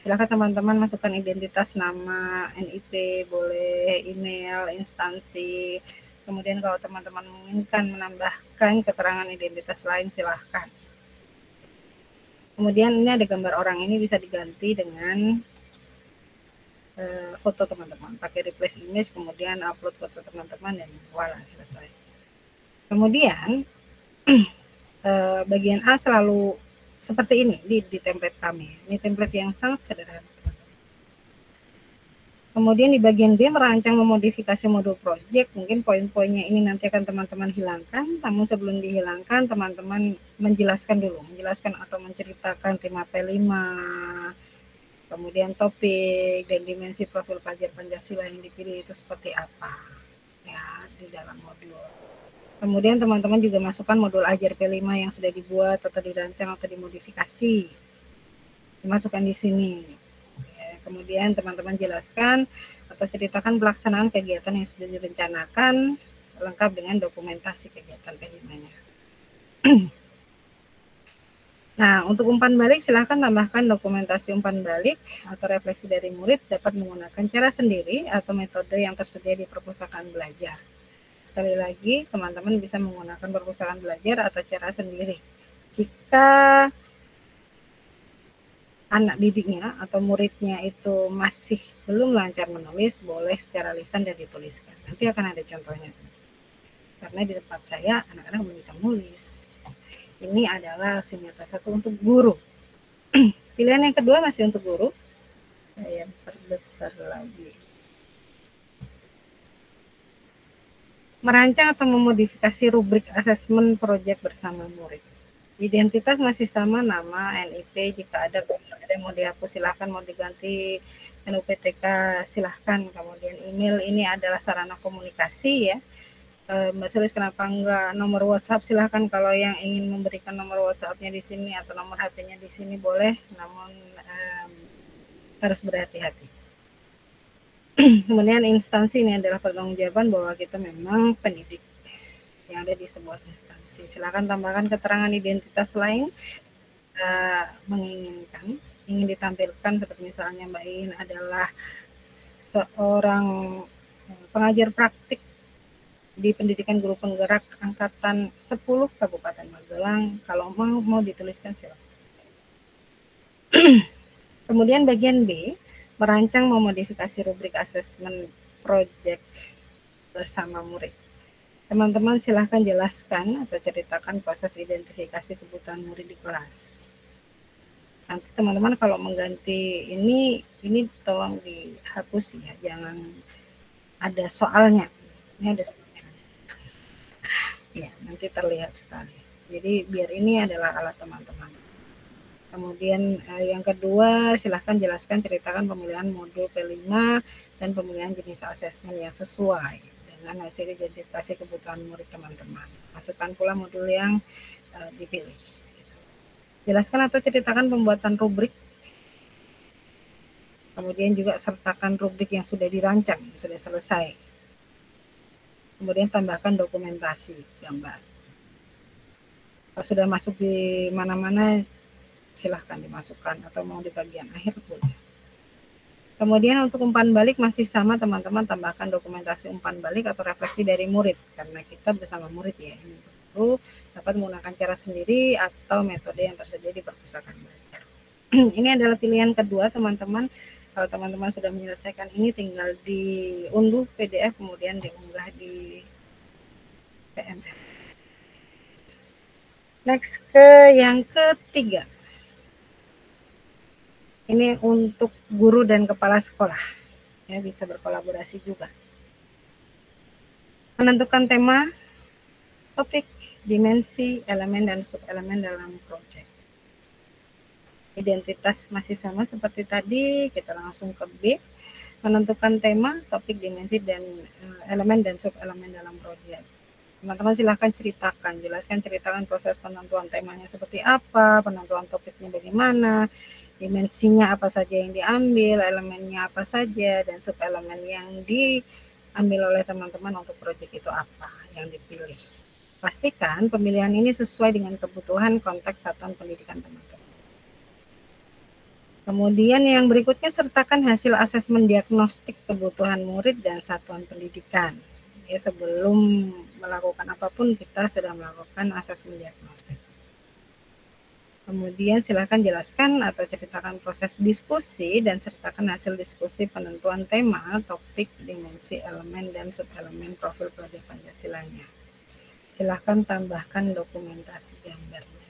Silakan teman-teman masukkan identitas, nama, NIP, boleh email, instansi. Kemudian kalau teman-teman menginginkan menambahkan keterangan identitas lain, silahkan. Kemudian ini ada gambar orang, ini bisa diganti dengan foto teman-teman. Pakai replace image, kemudian upload foto teman-teman, dan voila, selesai. Kemudian bagian A selalu seperti ini di template kami. Ini template yang sangat sederhana. Kemudian di bagian B merancang memodifikasi modul project. Mungkin poin-poinnya ini nanti akan teman-teman hilangkan. Namun sebelum dihilangkan, teman-teman menjelaskan dulu, menjelaskan atau menceritakan tema P5, kemudian topik dan dimensi profil pelajar Pancasila yang dipilih itu seperti apa ya di dalam modul. Kemudian teman-teman juga masukkan modul ajar P5 yang sudah dibuat atau dirancang atau dimodifikasi. Dimasukkan di sini. Ya, kemudian teman-teman jelaskan atau ceritakan pelaksanaan kegiatan yang sudah direncanakan lengkap dengan dokumentasi kegiatan P5-nya. Nah, untuk umpan balik silahkan tambahkan dokumentasi umpan balik atau refleksi dari murid dapat menggunakan cara sendiri atau metode yang tersedia di perpustakaan belajar. Sekali lagi, teman-teman bisa menggunakan perpustakaan belajar atau cara sendiri. Jika anak didiknya atau muridnya itu masih belum lancar menulis, boleh secara lisan dan dituliskan. Nanti akan ada contohnya. Karena di tempat saya, anak-anak belum bisa menulis. Ini adalah aksi nyata satu untuk guru. Pilihan yang kedua masih untuk guru. Saya perbesar lagi. Merancang atau memodifikasi rubrik asesmen proyek bersama murid. Identitas masih sama, nama, NIP, jika ada yang mau dihapus silahkan, mau diganti NUPTK silahkan. Kemudian email ini adalah sarana komunikasi ya. Mbak Sulis kenapa enggak nomor WhatsApp, silahkan kalau yang ingin memberikan nomor WhatsApp-nya di sini atau nomor HP-nya di sini boleh, namun harus berhati-hati. Kemudian instansi ini adalah pertanggungjawaban bahwa kita memang pendidik yang ada di sebuah instansi. Silakan tambahkan keterangan identitas lain menginginkan, ingin ditampilkan seperti misalnya Mbak In adalah seorang pengajar praktik di pendidikan guru penggerak angkatan 10 Kabupaten Magelang. Kalau mau dituliskan silakan. Kemudian bagian B, merancang memodifikasi rubrik asesmen project bersama murid. Teman-teman silahkan jelaskan atau ceritakan proses identifikasi kebutuhan murid di kelas. Nanti teman-teman kalau mengganti ini tolong dihapus ya, jangan ada soalnya. Ini ada soalnya. Ya, nanti terlihat sekali. Jadi biar ini adalah alat teman-teman. Kemudian yang kedua, silahkan jelaskan, ceritakan pemilihan modul P5 dan pemilihan jenis asesmen yang sesuai dengan hasil identifikasi kebutuhan murid teman-teman. Masukkan pula modul yang dipilih. Jelaskan atau ceritakan pembuatan rubrik. Kemudian juga sertakan rubrik yang sudah dirancang, yang sudah selesai. Kemudian tambahkan dokumentasi gambar. Kalau sudah masuk di mana-mana, silahkan dimasukkan atau mau di bagian akhir boleh. Kemudian untuk umpan balik masih sama teman-teman, tambahkan dokumentasi umpan balik atau refleksi dari murid karena kita bersama murid ya. Ini perlu dapat menggunakan cara sendiri atau metode yang tersedia di perpustakaan belajar. Ini adalah pilihan kedua teman-teman. Kalau teman-teman sudah menyelesaikan ini tinggal diunduh PDF kemudian diunggah di PMR. Next ke yang ketiga. Ini untuk guru dan kepala sekolah, ya bisa berkolaborasi juga. Menentukan tema, topik, dimensi, elemen dan subelemen dalam proyek. Identitas masih sama seperti tadi, kita langsung ke B. Menentukan tema, topik, dimensi dan elemen dan subelemen dalam proyek. Teman-teman silahkan ceritakan, jelaskan, ceritakan proses penentuan temanya seperti apa, penentuan topiknya bagaimana. dimensinya apa saja yang diambil, elemennya apa saja, dan subelemen yang diambil oleh teman-teman untuk proyek itu apa yang dipilih. Pastikan pemilihan ini sesuai dengan kebutuhan konteks satuan pendidikan teman-teman. Kemudian yang berikutnya, sertakan hasil asesmen diagnostik kebutuhan murid dan satuan pendidikan. Ya, sebelum melakukan apapun kita sudah melakukan asesmen diagnostik. Kemudian silakan jelaskan atau ceritakan proses diskusi dan sertakan hasil diskusi penentuan tema, topik, dimensi, elemen, dan subelemen profil pelajar Pancasilanya. Silakan tambahkan dokumentasi gambarnya.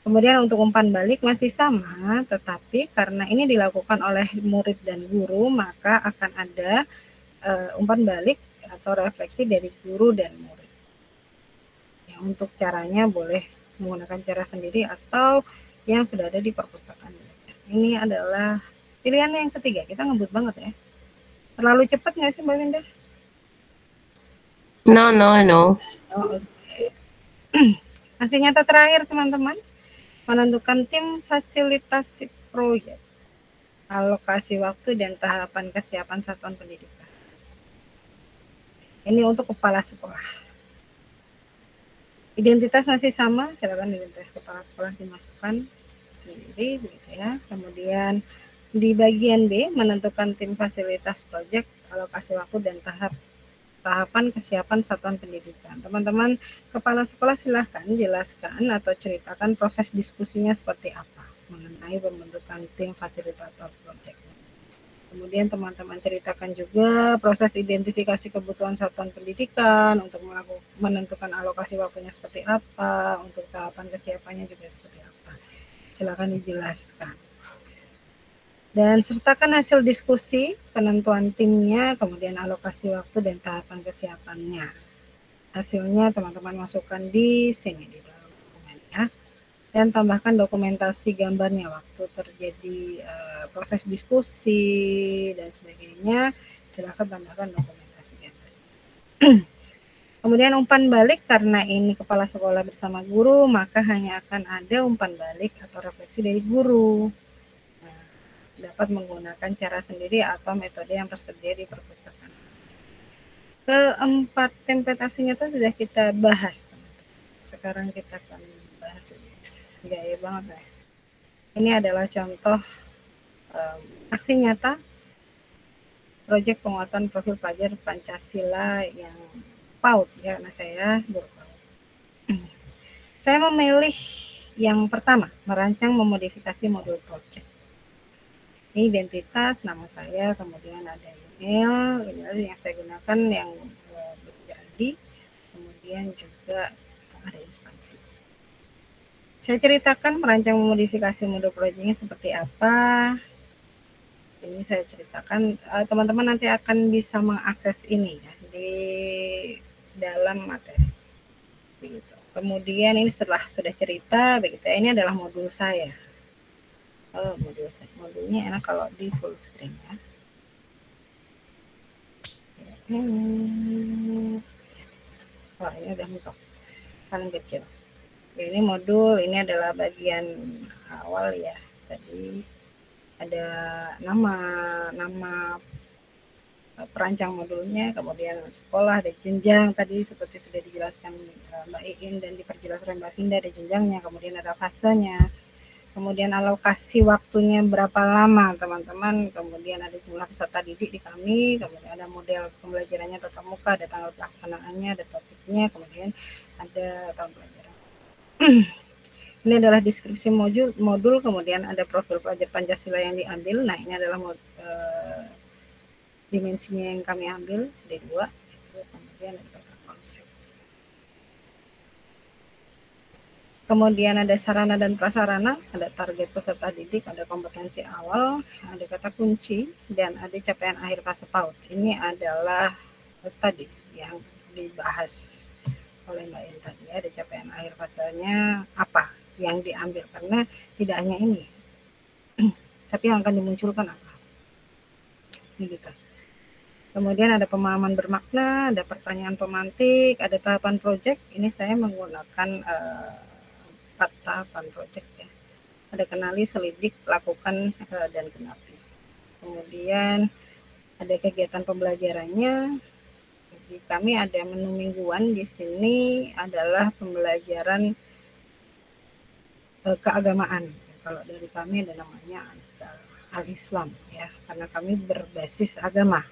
Kemudian untuk umpan balik masih sama, tetapi karena ini dilakukan oleh murid dan guru, maka akan ada umpan balik atau refleksi dari guru dan murid. Ya, untuk caranya boleh menggunakan cara sendiri atau yang sudah ada di perpustakaan belajar. Ini adalah pilihan yang ketiga. Kita ngebut banget ya. Terlalu cepat nggak sih Mbak Winda? No. Oh, okay. Masih nyata terakhir teman-teman. Menentukan tim fasilitasi proyek, alokasi waktu dan tahapan kesiapan satuan pendidikan. Ini untuk kepala sekolah. Identitas masih sama, silakan identitas kepala sekolah dimasukkan sendiri, begitu ya. Kemudian di bagian B, menentukan tim fasilitas proyek, alokasi waktu dan tahapan kesiapan satuan pendidikan. Teman-teman kepala sekolah silahkan jelaskan atau ceritakan proses diskusinya seperti apa mengenai pembentukan tim fasilitator proyeknya. Kemudian teman-teman ceritakan juga proses identifikasi kebutuhan satuan pendidikan untuk menentukan alokasi waktunya seperti apa, untuk tahapan kesiapannya juga seperti apa. Silakan dijelaskan. Dan sertakan hasil diskusi, penentuan timnya, kemudian alokasi waktu dan tahapan kesiapannya. Hasilnya teman-teman masukkan di sini, di dalam dokumen ya. Dan tambahkan dokumentasi gambarnya waktu terjadi proses diskusi dan sebagainya. Silakan tambahkan dokumentasi gambar. Kemudian umpan balik, karena ini kepala sekolah bersama guru, maka hanya akan ada umpan balik atau refleksi dari guru. Dapat menggunakan cara sendiri atau metode yang tersedia di perpustakaan. Keempat template nyata sudah kita bahas. Sekarang kita akan bahas gaya banget ya. Ini adalah contoh aksi nyata proyek penguatan profil pelajar Pancasila yang PAUD ya, karena saya guru PAUD. Saya memilih yang pertama, merancang memodifikasi modul proyek. Ini identitas, nama saya, kemudian ada email yang saya gunakan yang berjadi, kemudian juga ada instansi. Saya ceritakan merancang memodifikasi modul proyeknya seperti apa. Ini saya ceritakan, teman-teman nanti akan bisa mengakses ini ya di dalam materi. Begitu. Kemudian ini setelah sudah cerita, begitu. Ini adalah modul saya. Modulnya enak kalau di full screen ya. Wah, ini udah mentok paling kecil ya. Ini modul, ini adalah bagian awal ya. Tadi ada nama perancang modulnya, kemudian sekolah, ada jenjang tadi seperti sudah dijelaskan Mbak Iin dan diperjelas oleh Mbak Finda, ada jenjangnya, kemudian ada fasenya. Kemudian alokasi waktunya berapa lama teman-teman, kemudian ada jumlah peserta didik di kami, kemudian ada model pembelajarannya tatap muka, ada tanggal pelaksanaannya, ada topiknya, kemudian ada tahun pelajaran. Ini adalah deskripsi modul, kemudian ada profil pelajar Pancasila yang diambil. Nah, ini adalah dimensinya yang kami ambil, ada 2, kemudian ada kata konsep. Kemudian ada sarana dan prasarana, ada target peserta didik, ada kompetensi awal, ada kata kunci, dan ada capaian akhir fase PAUD. Ini adalah tadi yang dibahas oleh Mbak In tadi, ada capaian akhir fasenya apa yang diambil, karena tidak hanya ini, tapi yang akan dimunculkan apa. Begitu. Kemudian ada pemahaman bermakna, ada pertanyaan pemantik, ada tahapan proyek. Ini saya menggunakan 4 tahapan proyek ya. ada kenali, selidik, lakukan, dan genapi. Kemudian ada kegiatan pembelajarannya. Jadi kami ada menu mingguan di sini adalah pembelajaran keagamaan. Kalau dari kami ada namanya Al-Islam ya, karena kami berbasis agama,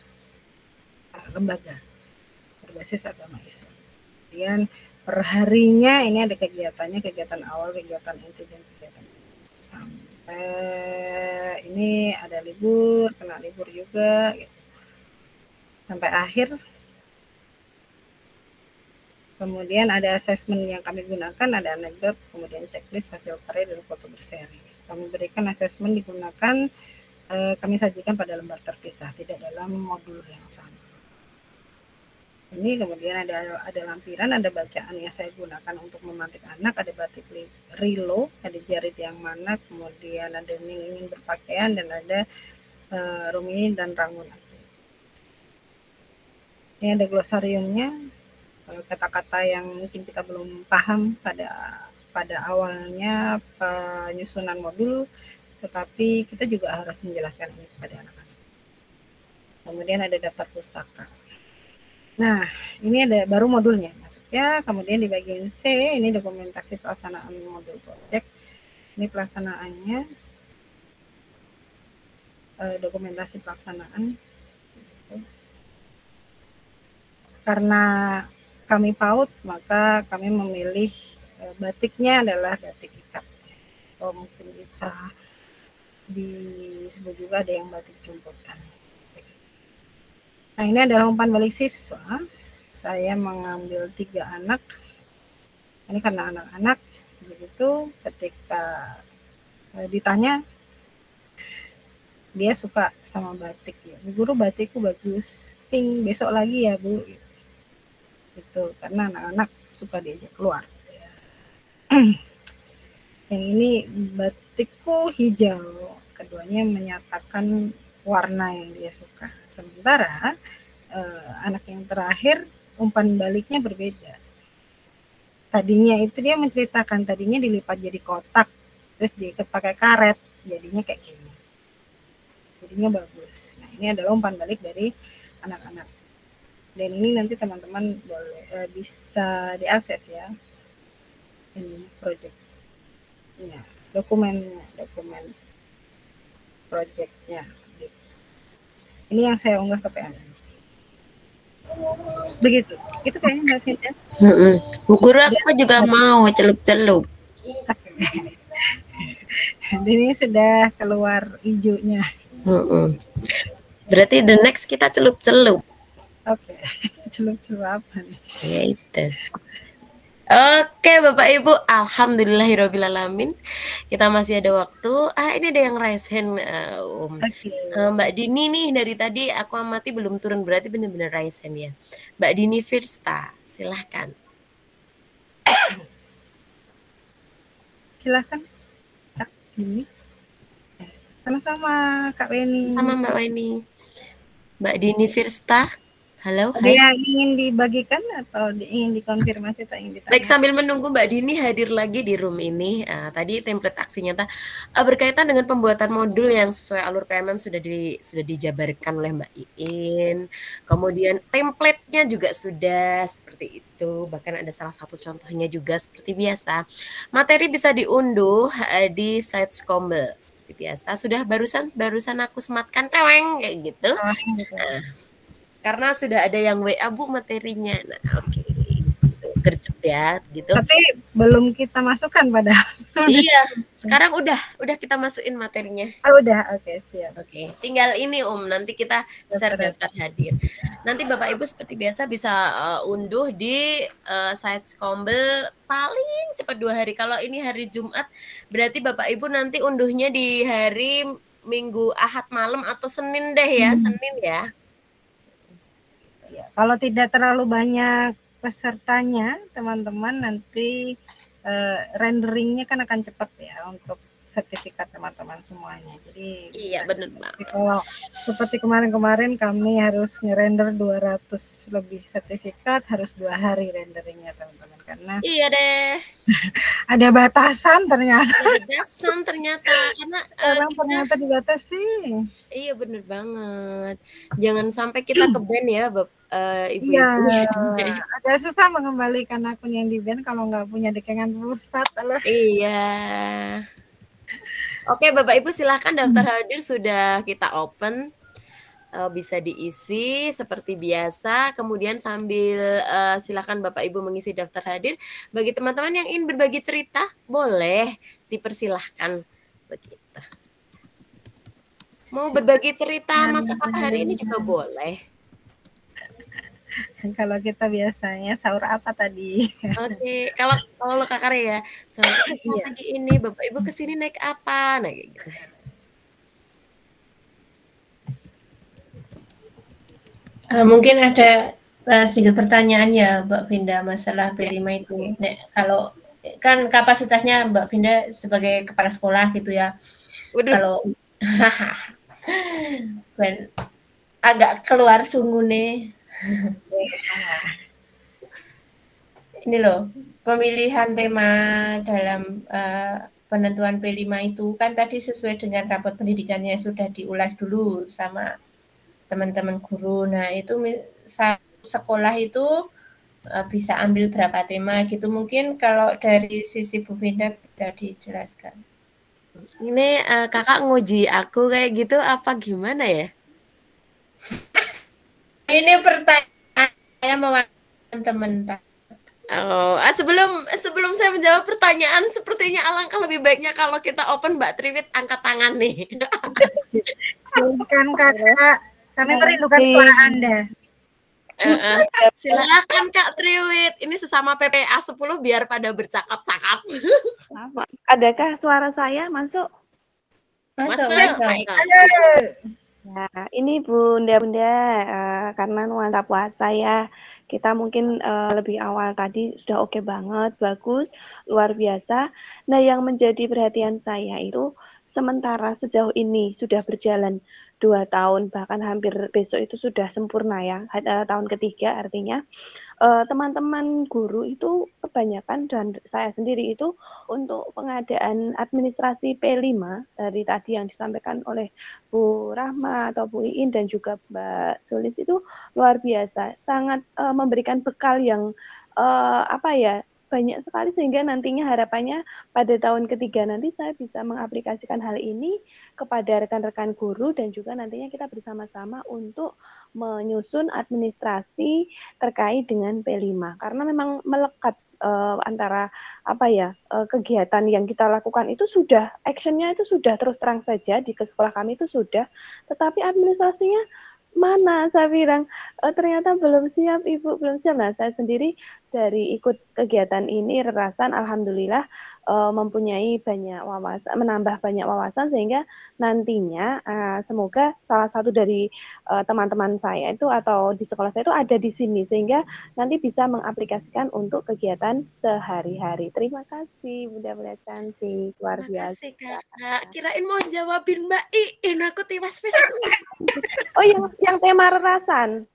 lembaga berbasis agama Islam. Kemudian perharinya ini ada kegiatannya, kegiatan awal, kegiatan inti, dan kegiatan sampai ini ada libur, kena libur juga gitu. Sampai akhir. Kemudian ada asesmen yang kami gunakan, ada anekdot, kemudian checklist, hasil karya, dan foto berseri. Kami berikan asesmen digunakan, kami sajikan pada lembar terpisah, tidak dalam modul yang sama. Ini kemudian ada lampiran, ada bacaan yang saya gunakan untuk memantik anak, ada batik rilo, ada jarit yang mana, kemudian ada ingin berpakaian, dan ada rumini dan rangun. Ini ada glosariumnya, kata-kata yang mungkin kita belum paham pada awalnya penyusunan modul, tetapi kita juga harus menjelaskan ini kepada anak-anak. Kemudian ada daftar pustaka. Nah, ini ada baru modulnya masuknya. Kemudian di bagian C ini dokumentasi pelaksanaan modul proyek. Ini pelaksanaannya, dokumentasi pelaksanaan. Karena kami PAUD, maka kami memilih batiknya adalah batik ikat. Atau mungkin bisa disebut juga ada yang batik jumputan. Nah, ini adalah umpan balik siswa. Saya mengambil 3 anak. Ini karena anak-anak. Begitu ketika ditanya, dia suka sama batik ya. Bu guru, batikku bagus. Pink, besok lagi ya Bu. Itu karena anak-anak suka diajak keluar. Yang ini batikku hijau, keduanya menyatakan warna yang dia suka. Sementara anak yang terakhir umpan baliknya berbeda. Tadinya itu dia menceritakan, tadinya dilipat jadi kotak, terus diikat pakai karet, jadinya kayak gini. Jadinya bagus. Nah, ini adalah umpan balik dari anak-anak. Dan ini nanti teman-teman boleh bisa diakses ya. Ini proyeknya, dokumen proyeknya. Ini yang saya unggah ke PMM. Begitu. Itu kayaknya Mbak Finda. Bu guru, aku juga mau celup-celup. Ini sudah keluar hijaunya. Berarti the next kita celup-celup. Oke, celup-celup apa nih? Ya itu. Oke, Bapak Ibu, alhamdulillahirobbilalamin. Kita masih ada waktu. Ini ada yang raise hand, Okay. Mbak Dini nih dari tadi aku amati belum turun, berarti benar-benar raise hand ya. Mbak Dini Firsta, silahkan. Silahkan Kak Dini. Sama-sama Kak Weni. Sama Mbak Weni. Mbak Dini Firsta. Halo, ada yang ingin dibagikan atau ingin dikonfirmasi atau ingin ditanya? Baik, sambil menunggu Mbak Dini hadir lagi di room ini, tadi template aksi nyata berkaitan dengan pembuatan modul yang sesuai alur PMM sudah dijabarkan oleh Mbak Iin. Kemudian template-nya juga sudah seperti itu, bahkan ada salah satu contohnya juga seperti biasa. Materi bisa diunduh di site Skombel seperti biasa. Sudah barusan aku sematkan teweng kayak gitu. Karena sudah ada yang WA Bu materinya. Nah, oke. Gercep ya gitu. Tapi belum kita masukkan pada. Iya, sekarang udah kita masukin materinya. Udah, oke, siap. Oke, tinggal ini nanti kita share daftar hadir. Nanti Bapak Ibu seperti biasa bisa unduh di site Skombel paling cepat 2 hari. Kalau ini hari Jumat, berarti Bapak Ibu nanti unduhnya di hari Minggu Ahad malam atau Senin deh ya, Senin ya. Kalau tidak terlalu banyak pesertanya, teman-teman nanti renderingnya kan akan cepat ya untuk sertifikat teman-teman semuanya. Jadi Iya, bener banget. kalau seperti kemarin-kemarin kami harus ngerender 200 lebih sertifikat, harus 2 hari renderingnya teman-teman, karena Iya deh, ada batasan ternyata. ada batasan ternyata karena Orang kita ternyata dibatasi. iya bener banget. Jangan sampai kita ke ban ya, Iya, ibu-ibu. agak susah mengembalikan akun yang di-ban kalau nggak punya dekengan pusat. Alah. Iya. Oke, Bapak Ibu silahkan daftar hadir sudah kita open. Bisa diisi seperti biasa. Kemudian sambil silakan Bapak Ibu mengisi daftar hadir. Bagi teman-teman yang ingin berbagi cerita, boleh dipersilahkan begitu. Mau berbagi cerita masak apa hari ini juga boleh. Kalau kita biasanya sahur apa tadi? Oke, kalau lo Kak Karya ya, sahur apa pagi ini, Bapak Ibu kesini naik apa? Nah kayak gitu. Mungkin ada sedikit pertanyaan ya Mbak Vinda masalah P5 itu. Nek, kalau kan kapasitasnya Mbak Vinda sebagai kepala sekolah gitu ya. Waduh. Kalau agak keluar sungune. Ini loh, pemilihan tema dalam penentuan P5 itu kan tadi sesuai dengan rapot pendidikannya sudah diulas dulu sama teman-teman guru. Nah, itu sekolah itu bisa ambil berapa tema gitu. Mungkin kalau dari sisi Bu Vinda bisa dijelaskan. Ini kakak nguji aku kayak gitu apa gimana ya? Ini pertanyaan saya mewakili teman-teman. Oh, sebelum saya menjawab pertanyaan, sepertinya alangkah lebih baiknya kalau kita open Mbak Triwit angkat tangan nih. Silakan Kakak, kami merindukan suara Anda. Silakan Kak Triwit, ini sesama PPA 10 biar pada bercakap-cakap. Adakah suara saya masuk? Masuk. Nah, ini Bunda-Bunda, karena nuansa puasa ya, kita mungkin lebih awal tadi sudah oke banget, bagus, luar biasa. Nah, yang menjadi perhatian saya itu sementara sejauh ini sudah berjalan 2 tahun, bahkan hampir besok itu sudah sempurna ya, tahun ketiga artinya. Teman-teman guru itu kebanyakan dan saya sendiri itu untuk pengadaan administrasi P5 dari tadi yang disampaikan oleh Bu Rahma atau Bu Iin dan juga Mbak Sulis itu luar biasa, sangat memberikan bekal yang banyak sekali sehingga nantinya harapannya pada tahun ketiga nanti saya bisa mengaplikasikan hal ini kepada rekan-rekan guru dan juga nantinya kita bersama-sama untuk menyusun administrasi terkait dengan P5 karena memang melekat antara kegiatan yang kita lakukan itu sudah actionnya itu sudah terus terang saja di sekolah kami itu sudah, tetapi administrasinya mana saya bilang ternyata belum siap Ibu, belum siap. Nah, saya sendiri dari ikut kegiatan ini Rerasan alhamdulillah mempunyai banyak wawasan, menambah banyak wawasan sehingga nantinya semoga salah satu dari teman-teman saya itu atau di sekolah saya itu ada di sini sehingga nanti bisa mengaplikasikan untuk kegiatan sehari-hari. Terima kasih Bunda-bunda cantik, luar biasa. Terima kasih Kakak. Kirain mau jawabin Mbak Iin, aku tiwas pes. Oh, yang tema Rerasan.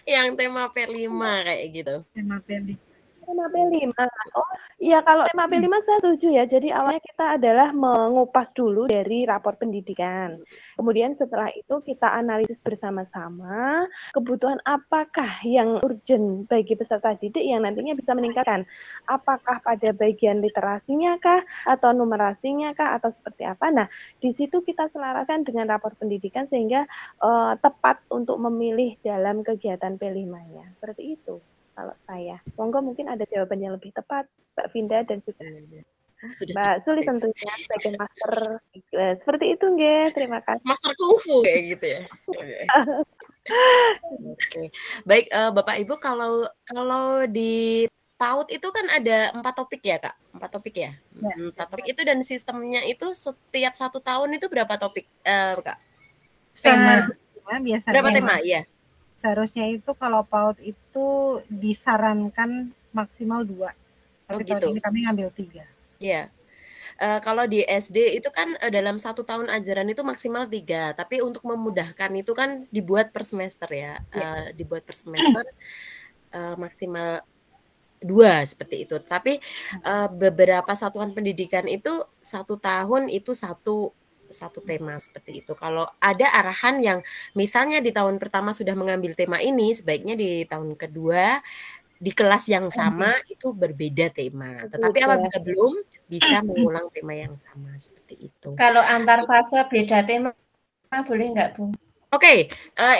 Yang tema P5 kayak gitu. Tema P5. Tema P5. Oh, iya kalau tema P5 saya setuju ya. Jadi awalnya kita adalah mengupas dulu dari rapor pendidikan. Kemudian setelah itu kita analisis bersama-sama kebutuhan apakah yang urgent bagi peserta didik yang nantinya bisa meningkatkan. Apakah pada bagian literasinya kah atau numerasinya kah atau seperti apa. Nah, di situ kita selaraskan dengan rapor pendidikan sehingga tepat untuk memilih dalam kegiatan P5-nya. Seperti itu. Kalau saya, monggo mungkin ada jawaban yang lebih tepat, Mbak Vinda dan juga Mbak Sulis tentunya sebagai master. Seperti itu, nggih. Terima kasih. Master kungfu kayak gitu ya. Oke. Baik, Bapak Ibu kalau di PAUD itu kan ada 4 topik ya, Kak? 4 topik ya? 4 topik itu dan sistemnya itu setiap 1 tahun itu berapa topik, Kak? Tema. Biasanya. Berapa tema? Iya. Seharusnya itu kalau PAUD itu disarankan maksimal 2. Tapi gitu. tahun ini kami ngambil 3. Iya. kalau di SD itu kan dalam 1 tahun ajaran itu maksimal 3, tapi untuk memudahkan itu kan dibuat per semester ya, dibuat per semester maksimal 2 seperti itu. Tapi beberapa satuan pendidikan itu 1 tahun itu satu tema seperti itu. Kalau ada arahan yang misalnya di tahun pertama sudah mengambil tema ini, sebaiknya di tahun kedua di kelas yang sama itu berbeda tema. Tetapi apabila belum, bisa mengulang tema yang sama seperti itu. Kalau antar fase beda tema boleh nggak, Bu? Oke,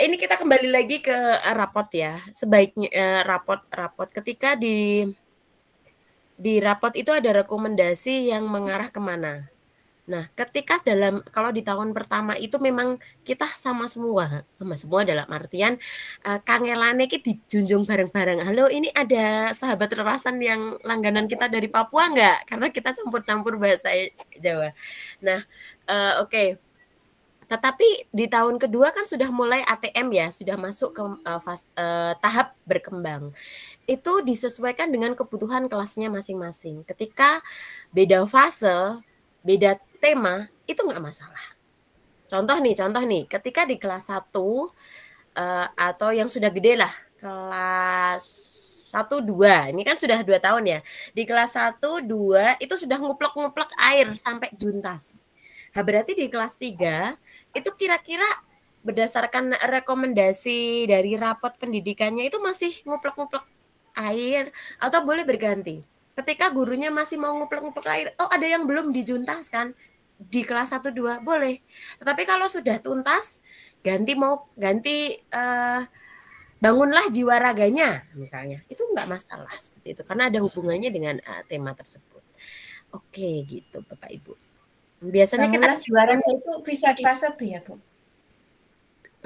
ini kita kembali lagi ke raport ya. Sebaiknya raport ketika di raport itu ada rekomendasi yang mengarah kemana. Nah, ketika kalau di tahun pertama itu memang kita sama semua dalam artian kangelane ki dijunjung bareng-bareng. Halo, ini ada sahabat Rerasan yang langganan kita dari Papua enggak? Karena kita campur-campur bahasa Jawa. Nah, oke. Tetapi di tahun kedua kan sudah mulai ATM ya, sudah masuk ke tahap berkembang. Itu disesuaikan dengan kebutuhan kelasnya masing-masing. Ketika beda fase, beda tema, itu nggak masalah. Contoh nih, ketika di kelas 1 atau yang sudah gede lah, kelas 1, 2, ini kan sudah 2 tahun ya. Di kelas 1, 2 itu sudah nguplek-nguplek air sampai juntas. Nah, berarti di kelas 3 itu kira-kira berdasarkan rekomendasi dari rapot pendidikannya itu masih nguplek-nguplek air atau boleh berganti. Ketika gurunya masih mau nguplek-nguplek air, ada yang belum dijuntaskan di kelas 1, 2, boleh. Tetapi kalau sudah tuntas, ganti bangunlah jiwa raganya misalnya. Itu enggak masalah seperti itu karena ada hubungannya dengan tema tersebut. Oke, gitu Bapak Ibu. Biasanya bangunlah jiwa raga itu bisa di fase B ya, Bu?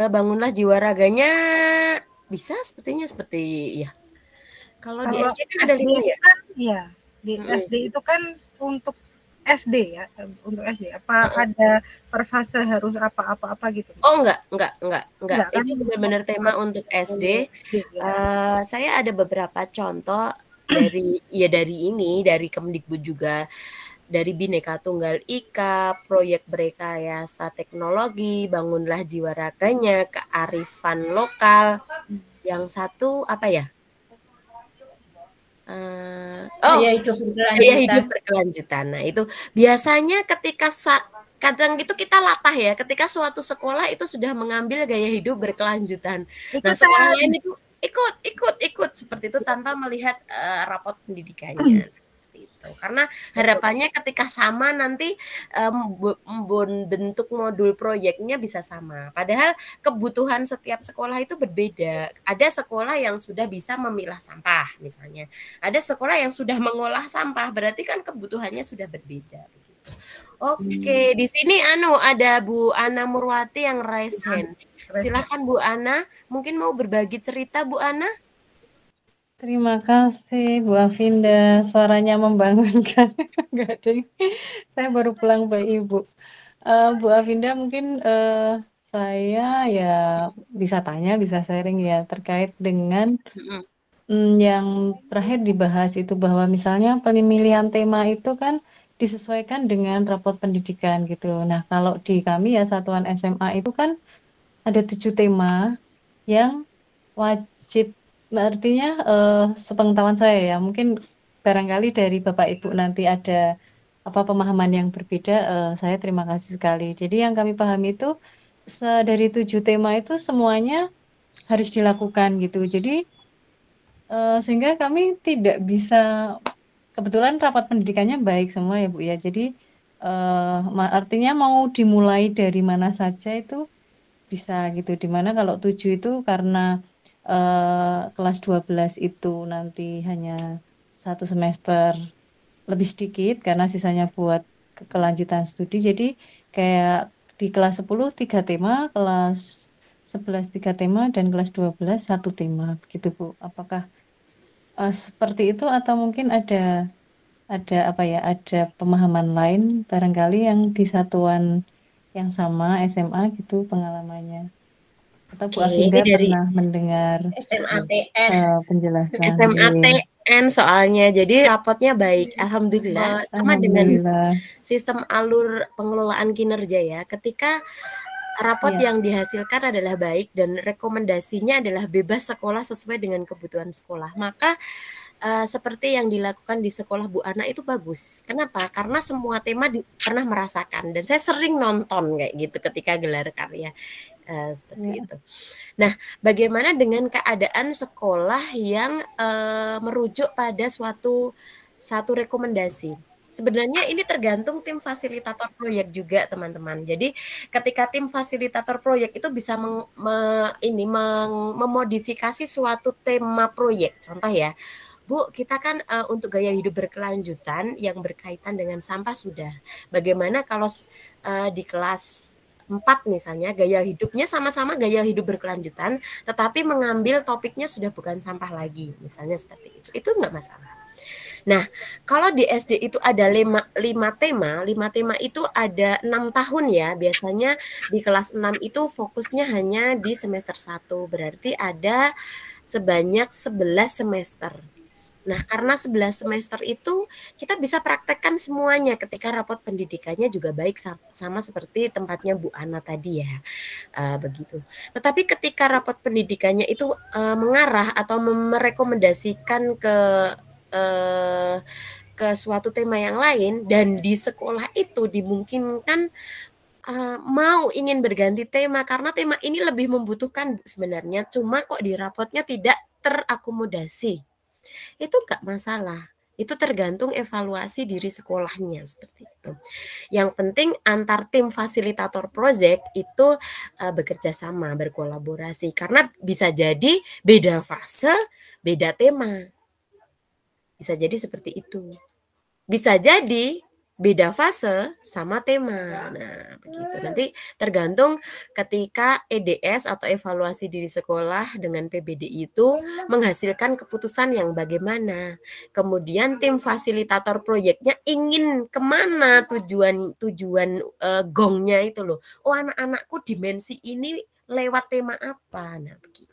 Bangunlah jiwa raganya bisa seperti ya. Kalau di SD kan ada 5 ya? Kan, iya, di SD itu kan untuk SD ya, untuk SD. Apa ada per fase harus apa gitu? Oh enggak. Itu benar-benar tema untuk SD. Saya ada beberapa contoh dari Kemdikbud juga, dari Bhinneka Tunggal Ika, proyek berrekayasa teknologi, bangunlah jiwa raganya, kearifan lokal. Yang satu apa ya? Gaya hidup berkelanjutan. Nah, itu biasanya ketika kadang itu kita latah ya, ketika suatu sekolah itu sudah mengambil gaya hidup berkelanjutan. Nah, sekolah lain itu ikut seperti itu tanpa melihat rapot pendidikannya. Karena harapannya ketika sama nanti bentuk modul proyeknya bisa sama. Padahal kebutuhan setiap sekolah itu berbeda. Ada sekolah yang sudah bisa memilah sampah misalnya. Ada sekolah yang sudah mengolah sampah, berarti kan kebutuhannya sudah berbeda. Oke, di sini ada Bu Ana Murwati yang raise hand. Silakan Bu Ana, mungkin mau berbagi cerita Bu Ana? Terima kasih Bu Afinda, suaranya membangunkan. Enggak ding, saya baru pulang Mbak Ibu. Bu Afinda mungkin saya ya bisa tanya, bisa sharing ya terkait dengan yang terakhir dibahas itu bahwa misalnya pemilihan tema itu kan disesuaikan dengan rapot pendidikan gitu. Nah kalau di kami ya satuan SMA itu kan ada 7 tema yang wajib. Artinya sepengetahuan saya ya, mungkin barangkali dari Bapak Ibu nanti ada pemahaman yang berbeda, saya terima kasih sekali. Jadi yang kami pahami itu dari 7 tema itu semuanya harus dilakukan gitu. Jadi sehingga kami tidak bisa, kebetulan rapat pendidikannya baik semua ya Bu ya. Jadi artinya mau dimulai dari mana saja itu bisa gitu. Dimana kalau 7 itu karena kelas 12 itu nanti hanya 1 semester lebih sedikit karena sisanya buat kelanjutan studi. Jadi kayak di kelas 10 3 tema, kelas 11 3 tema, dan kelas 12 1 tema begitu Bu. Apakah seperti itu atau mungkin ada pemahaman lain barangkali yang di satuan yang sama SMA gitu pengalamannya? Atau Bu Afinda pernah mendengar penjelasan UN soalnya, jadi rapotnya baik, alhamdulillah. Sama dengan Alhamdulillah. sistem alur pengelolaan kinerja ya, ketika rapot Iya. yang dihasilkan adalah baik dan rekomendasinya adalah bebas sekolah sesuai dengan kebutuhan sekolah, maka seperti yang dilakukan di sekolah Bu Ana itu bagus. Kenapa? Karena semua tema pernah merasakan dan saya sering nonton kayak gitu ketika gelar karya. Seperti itu. Nah, bagaimana dengan keadaan sekolah yang merujuk pada satu rekomendasi? Sebenarnya ini tergantung tim fasilitator proyek juga, teman-teman. Jadi, ketika tim fasilitator proyek itu bisa memodifikasi suatu tema proyek. Contoh ya, Bu, kita kan untuk gaya hidup berkelanjutan yang berkaitan dengan sampah sudah. Bagaimana kalau di kelas 4 misalnya gaya hidupnya sama-sama gaya hidup berkelanjutan, tetapi mengambil topiknya sudah bukan sampah lagi, misalnya seperti itu nggak masalah. Nah, kalau di SD itu ada 5 tema itu ada 6 tahun ya, biasanya di kelas 6 itu fokusnya hanya di semester 1, berarti ada sebanyak 11 semester. Nah, karena 11 semester itu kita bisa praktekkan semuanya ketika rapot pendidikannya juga baik sama seperti tempatnya Bu Ana tadi ya, begitu. Tetapi ketika rapot pendidikannya itu mengarah atau merekomendasikan ke suatu tema yang lain dan di sekolah itu dimungkinkan mau ingin berganti tema karena tema ini lebih membutuhkan sebenarnya, cuma kok di rapotnya tidak terakomodasi. Itu enggak masalah. Itu tergantung evaluasi diri sekolahnya seperti itu. Yang penting antar tim fasilitator project itu bekerja sama, berkolaborasi karena bisa jadi beda fase, beda tema. Bisa jadi seperti itu. Bisa jadi beda fase sama tema. Nah, begitu. Nanti tergantung ketika EDS atau evaluasi diri sekolah dengan PBD itu menghasilkan keputusan yang bagaimana. Kemudian tim fasilitator proyeknya ingin kemana tujuan gongnya itu loh. Oh, anak-anakku dimensi ini lewat tema apa? Nah, begitu.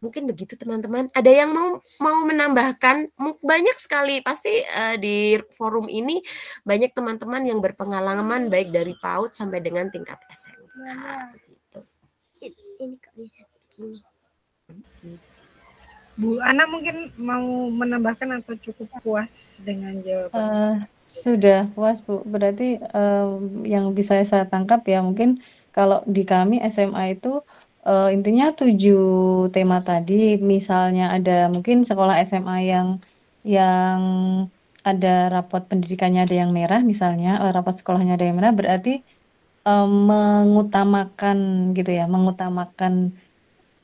Mungkin begitu teman-teman. Ada yang mau menambahkan? Banyak sekali pasti di forum ini banyak teman-teman yang berpengalaman baik dari PAUD sampai dengan tingkat SMK. Begitu. Ini kok bisa begini? Bu Ana mungkin mau menambahkan atau cukup puas dengan jawaban? Sudah puas Bu. Berarti yang bisa saya tangkap ya mungkin kalau di kami SMA itu intinya 7 tema tadi, misalnya ada mungkin sekolah SMA yang ada rapot pendidikannya ada yang merah misalnya, rapot sekolahnya ada yang merah, berarti mengutamakan gitu ya, mengutamakan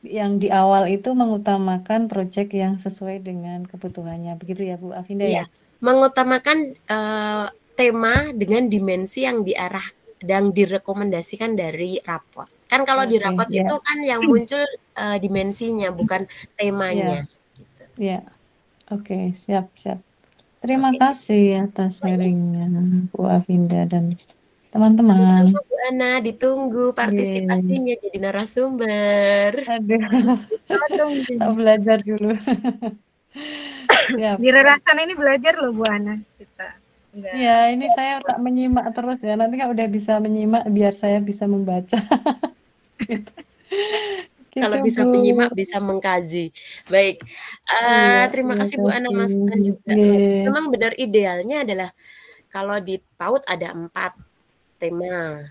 yang di awal itu mengutamakan proyek yang sesuai dengan kebutuhannya, begitu ya Bu Afinda ya? Iya, mengutamakan tema dengan dimensi yang dan direkomendasikan dari rapot. Kan kalau di rapot itu kan yang muncul dimensinya bukan temanya. Iya. Oke, siap. Terima kasih atas sharingnya Bu Afinda dan teman-teman. Sama Bu Ana, ditunggu partisipasinya jadi narasumber. Aduh, tak belajar dulu. Di Rerasan ini belajar loh Bu Ana kita. Iya, ini saya tak menyimak terus ya. Nanti kan udah bisa menyimak biar saya bisa membaca. Gitu. Kalau bisa menyimak bisa mengkaji. Baik. Terima kasih Bu Ana masukan juga. Memang benar idealnya adalah kalau di PAUD ada 4 tema.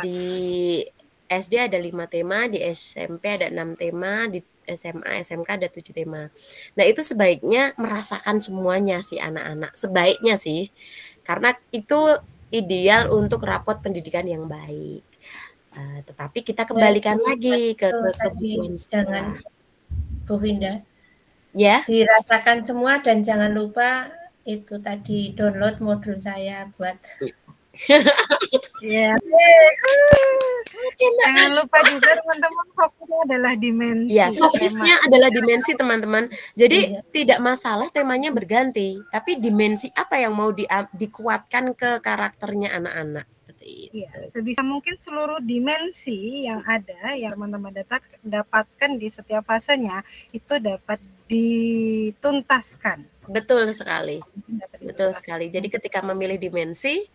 Di SD ada 5 tema, di SMP ada 6 tema, di SMA, SMK ada 7 tema. Nah, itu sebaiknya merasakan semuanya sih anak-anak. Sebaiknya sih. Karena itu ideal untuk rapot pendidikan yang baik. Tetapi kita kembalikan lagi ke kebutuhan sekolah. Bu Winda. Ya. Dirasakan semua dan jangan lupa itu tadi download modul saya buat Ya. Jangan lupa juga teman-teman fokusnya adalah dimensi. Ya, fokusnya adalah dimensi teman-teman. Jadi tidak masalah temanya berganti, tapi dimensi apa yang mau dikuatkan ke karakternya anak-anak seperti itu. Ya, sebisa mungkin seluruh dimensi yang ada yang teman-teman dapatkan di setiap fasenya itu dapat dituntaskan. Betul sekali. Betul sekali. Jadi ketika memilih dimensi,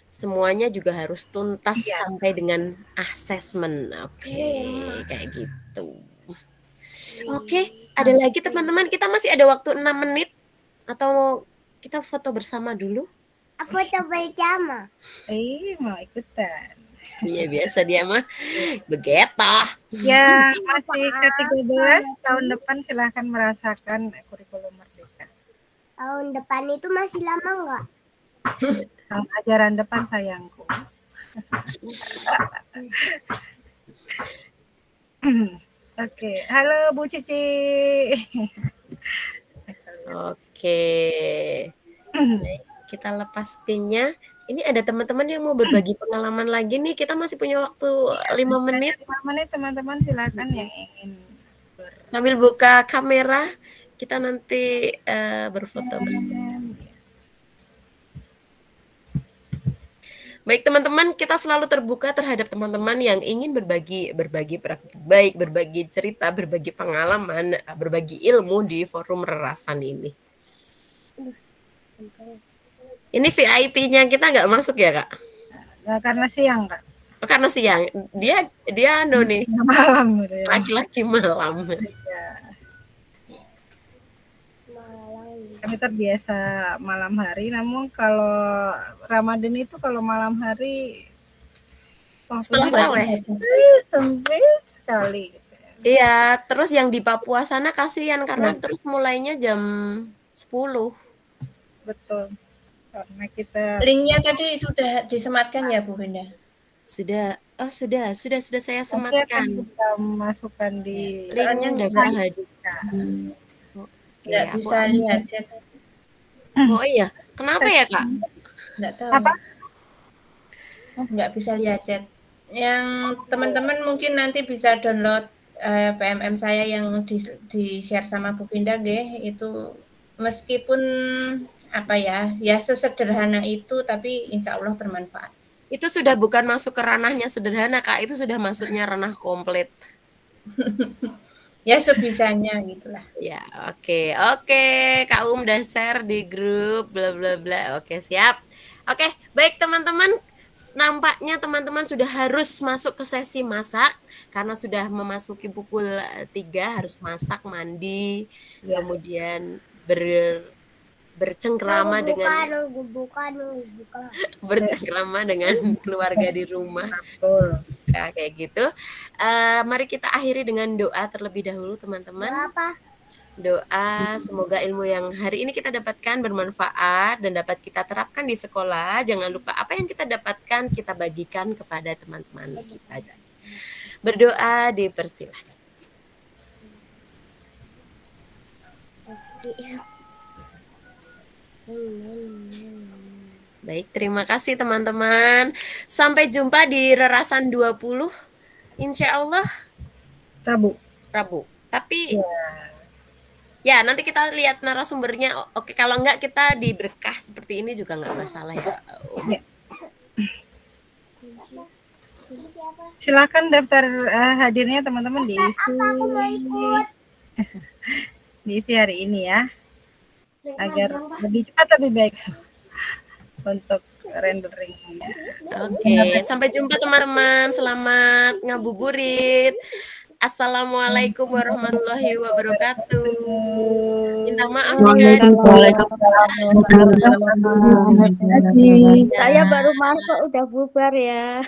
semuanya juga harus tuntas sampai dengan asesmen. Oke, kayak gitu. Oke, ada lagi teman-teman, kita masih ada waktu 6 menit atau kita foto bersama dulu? Foto bersama. Mau ikutan. Iya, biasa dia mah begitu. Ya, masih ke-13 tahun depan silahkan merasakan kurikulum merdeka. Tahun depan itu masih lama nggak? Tahun ajaran depan sayangku. Oke, halo Bu Cici. Oke. Baik, kita lepas pinnya. Ini ada teman-teman yang mau berbagi pengalaman lagi nih. Kita masih punya waktu 5 menit. 5 menit teman-teman, silakan yang ingin sambil buka kamera, kita nanti berfoto bersama. Baik teman-teman, kita selalu terbuka terhadap teman-teman yang ingin berbagi praktik baik, berbagi cerita, berbagi pengalaman, berbagi ilmu di forum Rerasan ini. Ini VIP-nya kita nggak masuk ya, Kak? Nah, karena siang, Kak. Oh, karena siang. Dia nih. Malam. Laki-laki malam. Ya. Kami terbiasa malam hari, namun kalau Ramadan itu kalau malam hari setelah tarawih sempit sekali. Iya, terus yang di Papua sana kasihan karena terus mulainya jam 10. Betul. Karena kita linknya tadi sudah disematkan ya Bu Finda? Sudah. Oh, sudah saya sematkan. Kita masukkan di linknya daftar hadir. Nggak bisa lihat chat. Oh iya, kenapa ya Kak? Nggak tahu. Apa? Nggak bisa lihat chat. Yang teman-teman mungkin nanti bisa download PMM saya yang di share sama Bu Finda, itu meskipun apa ya sesederhana itu, tapi insya Allah bermanfaat. Itu sudah bukan masuk ke ranahnya sederhana Kak, itu sudah masuknya ranah komplit. Ya sebisanya gitulah. Ya, oke. Kak udah share di grup bla bla bla. Oke, siap. Oke, baik teman-teman. Nampaknya teman-teman sudah harus masuk ke sesi masak karena sudah memasuki pukul 3, harus masak, mandi, kemudian bercengkrama bercengkrama dengan keluarga di rumah. Nah, kayak gitu. Mari kita akhiri dengan doa terlebih dahulu teman-teman. Doa semoga ilmu yang hari ini kita dapatkan bermanfaat dan dapat kita terapkan di sekolah. Jangan lupa apa yang kita dapatkan kita bagikan kepada teman-teman kita. Berdoa, dipersilahkan. Baik, terima kasih teman-teman. Sampai jumpa di Rerasan 20. Insya Allah Rabu. Tapi ya nanti kita lihat narasumbernya. Oke, kalau enggak kita di berkah seperti ini juga enggak masalah ya. Silakan daftar hadirnya teman-teman diisi. Aku mau ikut. Diisi hari ini ya. Agar lebih cepat lebih baik untuk renderingnya. Oke, sampai jumpa teman-teman. Selamat ngabuburit. Assalamualaikum warahmatullahi wabarakatuh. Minta maaf jika saya baru masuk udah bubar ya.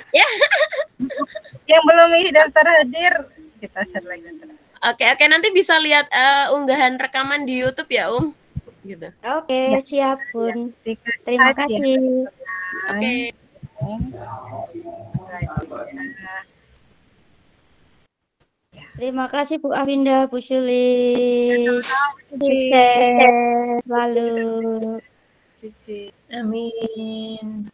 Yang belum isi daftar hadir kita share lagi. Oke, nanti bisa lihat unggahan rekaman di YouTube ya gitu. Oke, siap Bun. Terima kasih. Oke. Terima kasih Bu Afinda, Bu Sulis. Sukses selalu. Amin.